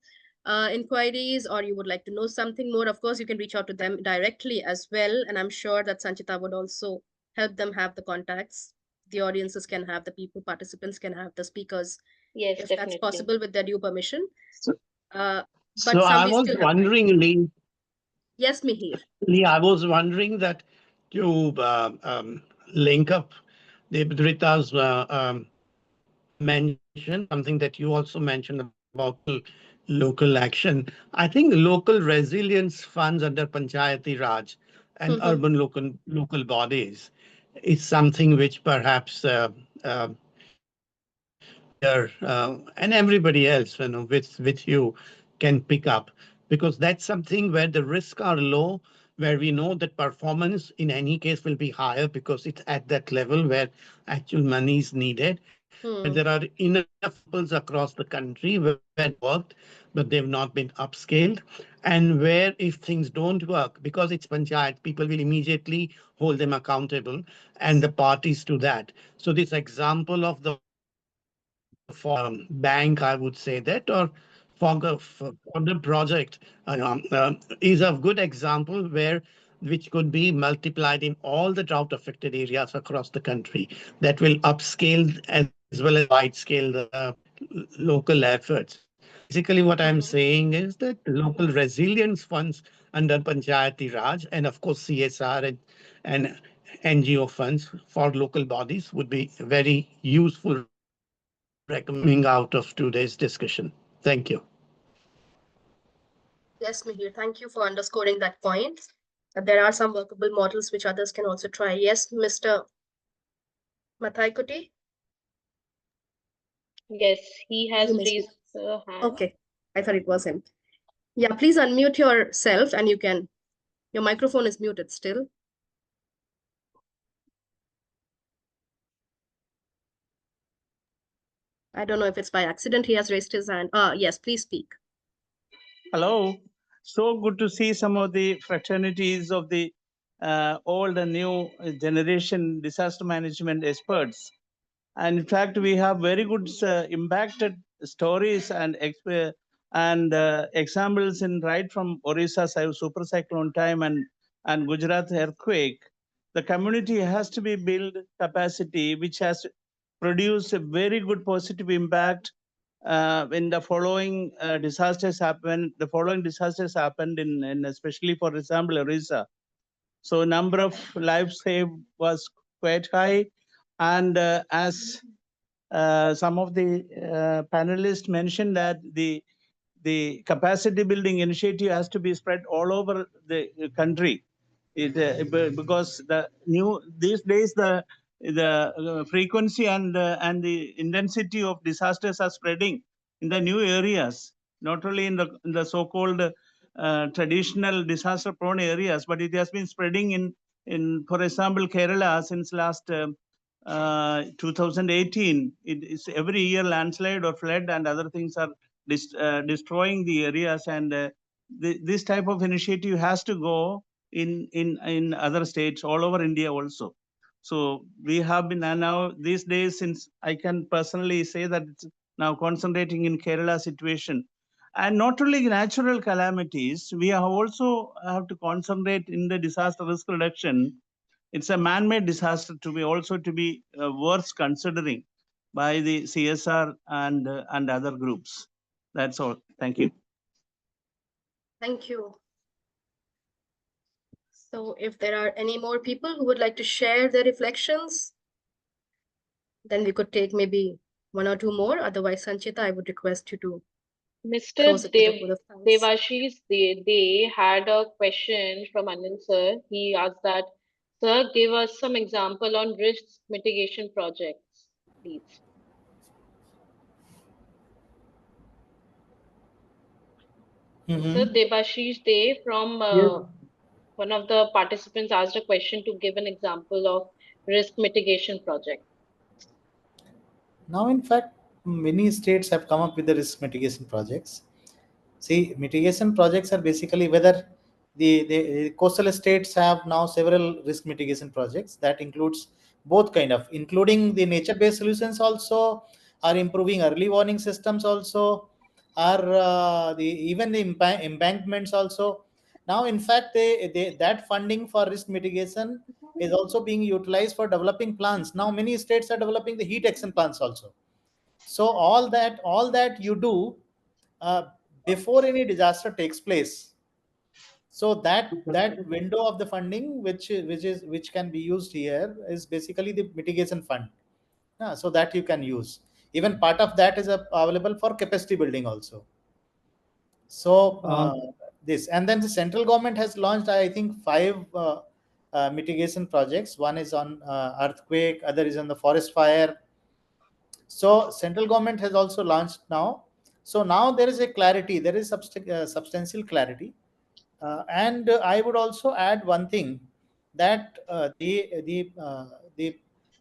inquiries, or you would like to know something more, of course, you can reach out to them directly as well. And I'm sure that Sanchita would also help them have the contacts. The audiences can have, the people, participants can have the speakers, Yes, if definitely. that's possible with their due permission. So, But so some I we was still have time. wondering, Yes, Mihir. Lee, I was wondering that to link up Debatrita's mention, something that you also mentioned about local action. I think local resilience funds under Panchayati Raj and urban local bodies is something which perhaps and everybody else, with you can pick up, because that's something where the risks are low, where we know that performance in any case will be higher because it's at that level where actual money is needed. And there are enough examples across the country where it worked, but they've not been upscaled. And where if things don't work, because it's panchayat, people will immediately hold them accountable and the parties to that. So this example of the bank, I would say that, or for the project is a good example which could be multiplied in all the drought affected areas across the country, that will upscale as well as wide scale the local efforts. Basically, what I'm saying is that local resilience funds under Panchayati Raj and of course CSR and NGO funds for local bodies would be very useful recommending out of today's discussion. Thank you. Yes, Mihir, thank you for underscoring that point. There are some workable models which others can also try. Yes, Mr. Mathaikuti? Yes, he has raised the hand. Okay, I thought it was him. Yeah, please unmute yourself, and your microphone is muted still. I don't know if it's by accident he has raised his hand. Yes, please speak. Hello. So good to see some of the fraternities of the old and new generation disaster management experts. And in fact, we have very good impacted stories and examples in right from Orissa super cyclone time and Gujarat earthquake. The community has to be built capacity, which has produced a very good positive impact when the following disasters happened. The following disasters happened in especially, for example, Orissa. So number of lives saved was quite high, and as some of the panelists mentioned, that the capacity building initiative has to be spread all over the country. Because these days the frequency and the intensity of disasters are spreading in the new areas, not only in the so-called traditional disaster-prone areas, but it has been spreading in for example, Kerala since last 2018. It is every year landslide or flood and other things are destroying the areas, and this type of initiative has to go in other states all over India also. So we have been, and now these days, since I can personally say that it's now concentrating in Kerala situation, and not only natural calamities, we also have to concentrate in the disaster risk reduction. It's a man-made disaster to be worth considering by the CSR and other groups. That's all. Thank you. Thank you. So if there are any more people who would like to share their reflections, then we could take maybe one or two more. Otherwise, Sanchita, I would request you to Mr. close it with a vote of thanks. Devashish, they had a question from Anil sir. He asked that, sir, give us some example on risk mitigation projects, please. Sir, Devashish De from one of the participants asked a question to give an example of risk mitigation project. Now, in fact, many states have come up with the risk mitigation projects. See, mitigation projects are basically whether the coastal states have now several risk mitigation projects that includes both kind of, including the nature-based solutions also, are improving early warning systems also, are even the embankments also. Now, in fact, that funding for risk mitigation is also being utilized for developing plans. Now, many states are developing the heat action plans also. So all that you do before any disaster takes place. So that window of the funding which can be used here is basically the mitigation fund. So that you can use. Even part of that is available for capacity building also. So this, and then the central government has launched, I think, 5 mitigation projects. One is on earthquake, other is on the forest fire. So central government has also launched now. So now there is a clarity, there is substantial clarity. And I would also add one thing, that the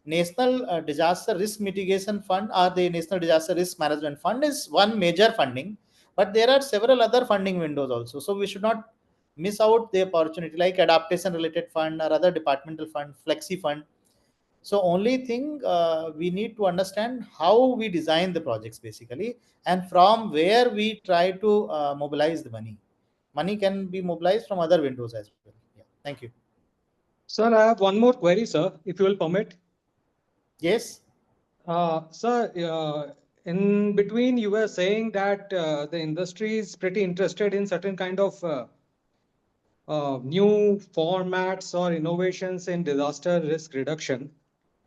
National Disaster Risk Mitigation Fund or the National Disaster Risk Management Fund is one major funding, but there are several other funding windows also. So we should not miss out the opportunity, like adaptation related fund or other departmental fund, flexi fund. So only thing we need to understand how we design the projects basically, and from where we try to mobilize the money. Money can be mobilized from other windows as well. Yeah. Thank you. Sir, I have one more query, sir, if you will permit. Yes. Sir, in between you were saying that the industry is pretty interested in certain kind of new formats or innovations in disaster risk reduction.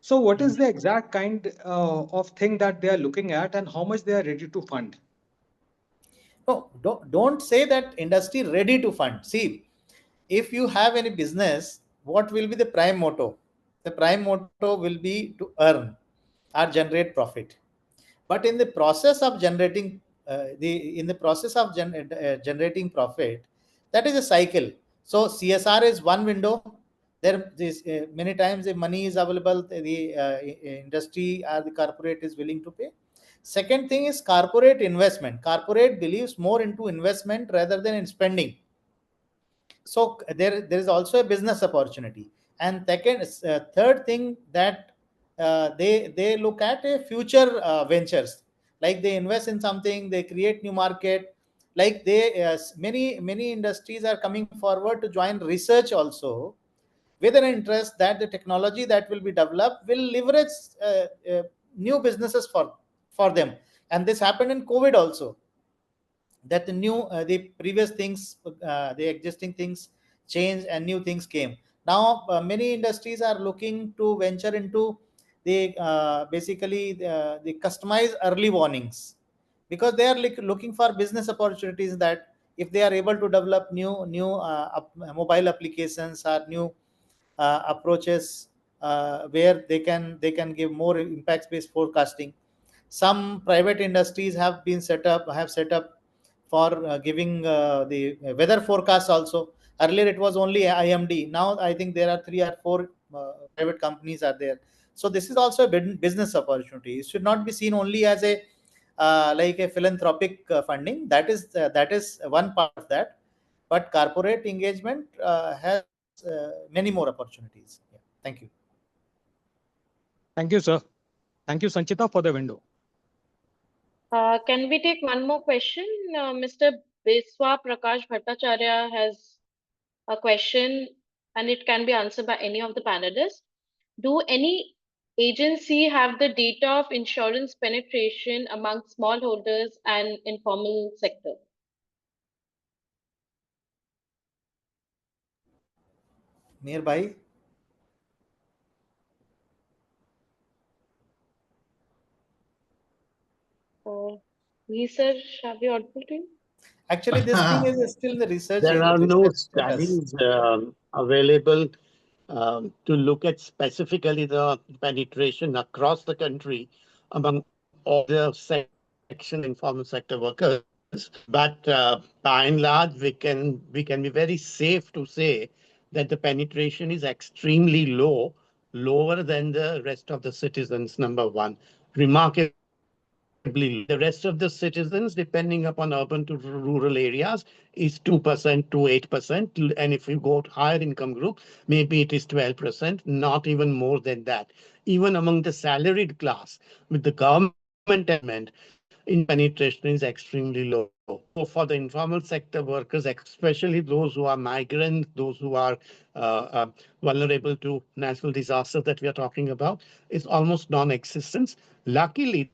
So what is the exact kind of thing that they are looking at, and how much they are ready to fund? No, don't say that industry ready to fund. See, if you have any business, what will be the prime motto? The prime motto will be to earn or generate profit. But in the process of generating generating profit, that is a cycle. So CSR is one window. There is many times the money is available, the industry or the corporate is willing to pay. Second thing is corporate investment. Corporate believes more into investment rather than in spending. So there is also a business opportunity. And third thing, that they look at a future ventures, like they invest in something, they create new market, like many industries are coming forward to join research also, with an interest that the technology that will be developed will leverage new businesses for them. And this happened in COVID also, that the previous things, the existing things changed and new things came. Now many industries are looking to venture into the basically the customized early warnings, because they are looking for business opportunities, that if they are able to develop new mobile applications or new approaches where they can give more impact based forecasting. Some private industries have set up for giving the weather forecast also. Earlier it was only IMD. Now I think there are 3 or 4 private companies are there. So this is also a business opportunity. It should not be seen only as a like a philanthropic funding. That is one part of that, but corporate engagement has many more opportunities. Yeah. Thank you. Thank you, sir. Thank you, Sanchita, for the window. Can we take one more question? Mr. Beswa Prakash Bhattacharya has a question, and it can be answered by any of the panelists. Do any agency have the data of insurance penetration among smallholders and informal sector? Nearby. Research, have you audible to you? Actually, this thing is still in the research. There are no research status. studies available to look at specifically the penetration across the country among all the section informal sector workers. But by and large, we can be very safe to say that the penetration is extremely low, lower than the rest of the citizens, number one. Remarkably low. The rest of the citizens, depending upon urban to rural areas, is 2% to 8%. And if you go to higher income group, maybe it is 12%, not even more than that. Even among the salaried class, with the government element, in penetration is extremely low. So for the informal sector workers, especially those who are migrants, those who are vulnerable to natural disasters that we are talking about, is almost non-existent. Luckily,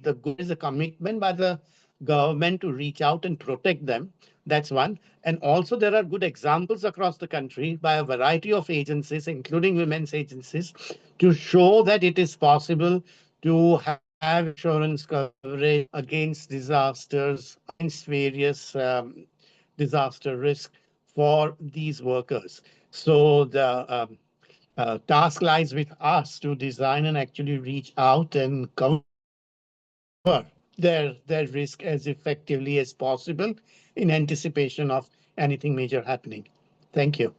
the good is a commitment by the government to reach out and protect them. That's one. And also there are good examples across the country by a variety of agencies, including women's agencies, to show that it is possible to have insurance coverage against disasters, against various disaster risk for these workers. So the task lies with us to design and actually reach out and cover their risk as effectively as possible in anticipation of anything major happening. Thank you.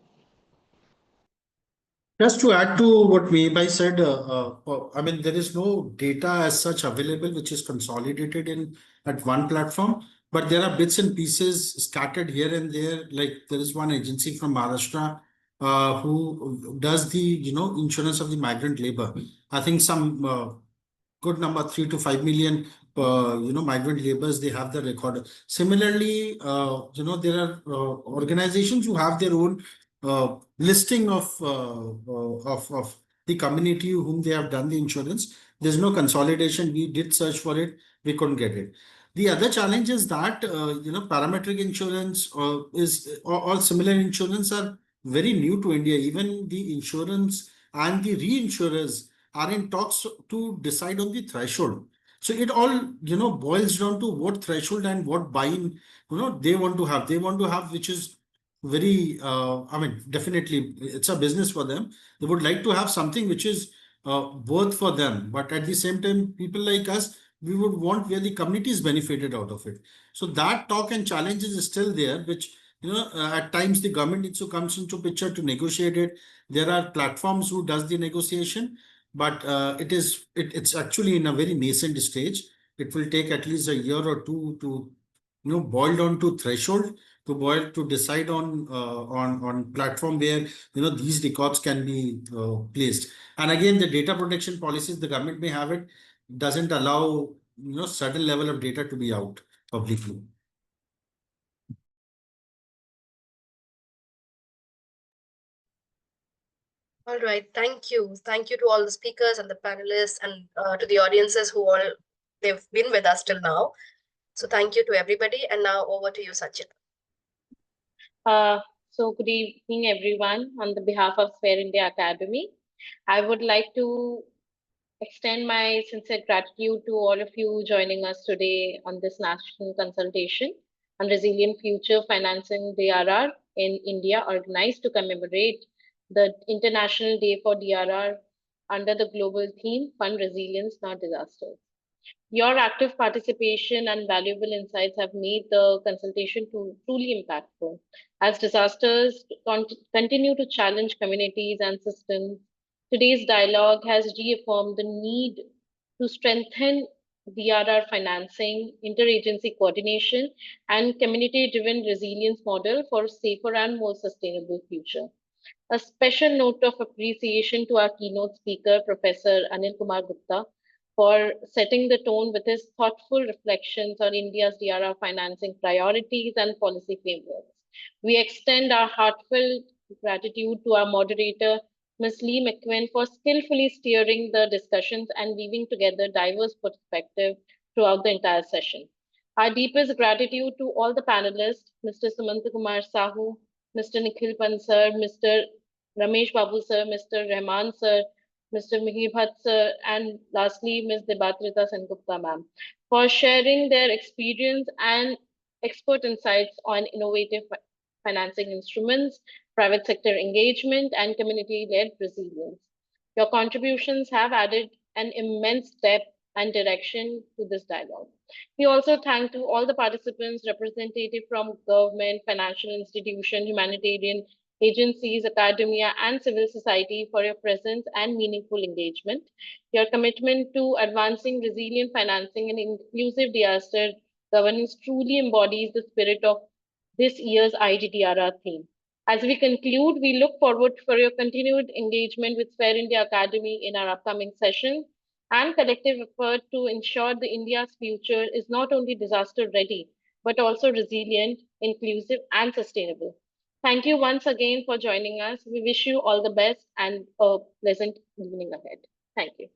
Just to add to what Meebai said, I mean, there is no data as such available which is consolidated in at one platform, but there are bits and pieces scattered here and there. Like there is one agency from Maharashtra who does the insurance of the migrant labor. I think some good number 3 to 5 million migrant laborers, they have the record. Similarly, there are organizations who have their own listing of the community whom they have done the insurance. There's no consolidation. We did search for it, we couldn't get it. The other challenge is that parametric insurance is all similar insurance are very new to India. Even the insurance and the reinsurers are in talks to decide on the threshold. So it all boils down to what threshold and what buy-in they want to have. They want to have, which is very I mean, definitely it's a business for them. They would like to have something which is worth for them, but at the same time, people like us, we would want where the community is benefited out of it. So that talk and challenges is still there, which at times the government needs to come into picture to negotiate it. There are platforms who does the negotiation, but it's actually in a very nascent stage. It will take at least a year or two to boil down to threshold, to decide on platform where these records can be placed. And again, the data protection policies, the government may have it, doesn't allow certain level of data to be out publicly. All right, thank you. Thank you to all the speakers and the panelists and to the audiences who they've been with us till now. So thank you to everybody. And now over to you, Sachin. So good evening, everyone. On the behalf of Sphere India Academy, I would like to extend my sincere gratitude to all of you joining us today on this national consultation on Resilient Future Financing DRR in India, organized to commemorate the International Day for DRR under the global theme Fund Resilience, Not Disasters. Your active participation and valuable insights have made the consultation truly impactful. As disasters continue to challenge communities and systems, today's dialogue has reaffirmed the need to strengthen DRR financing, interagency coordination, and community-driven resilience model for a safer and more sustainable future. A special note of appreciation to our keynote speaker, Professor Anil Kumar Gupta, for setting the tone with his thoughtful reflections on India's DRR financing priorities and policy frameworks. We extend our heartfelt gratitude to our moderator, Ms. Lee McQuinn, for skillfully steering the discussions and weaving together diverse perspectives throughout the entire session. Our deepest gratitude to all the panelists, Mr. Sumanta Kumar Sahu, Mr. Nikhil Pansar, Mr. Ramesh Babu sir, Mr. Rahman sir, Mr. Mihir Bhatt sir, and lastly, Ms. Debatrita Sengupta ma'am, for sharing their experience and expert insights on innovative financing instruments, private sector engagement, and community-led resilience. Your contributions have added an immense depth and direction to this dialogue. We also thank to all the participants, representative from government, financial institution, humanitarian agencies, academia, and civil society for your presence and meaningful engagement. Your commitment to advancing resilient financing and inclusive disaster governance truly embodies the spirit of this year's IDDRR theme. As we conclude, we look forward for your continued engagement with Fair India Academy in our upcoming session and collective effort to ensure the India's future is not only disaster ready, but also resilient, inclusive, and sustainable. Thank you once again for joining us. We wish you all the best and a pleasant evening ahead. Thank you.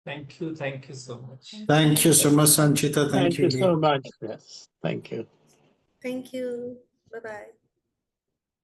Thank you so much. Thank you so much, Sanchita. Thank you Lee. so much. Yes, thank you. Thank you. Bye-bye.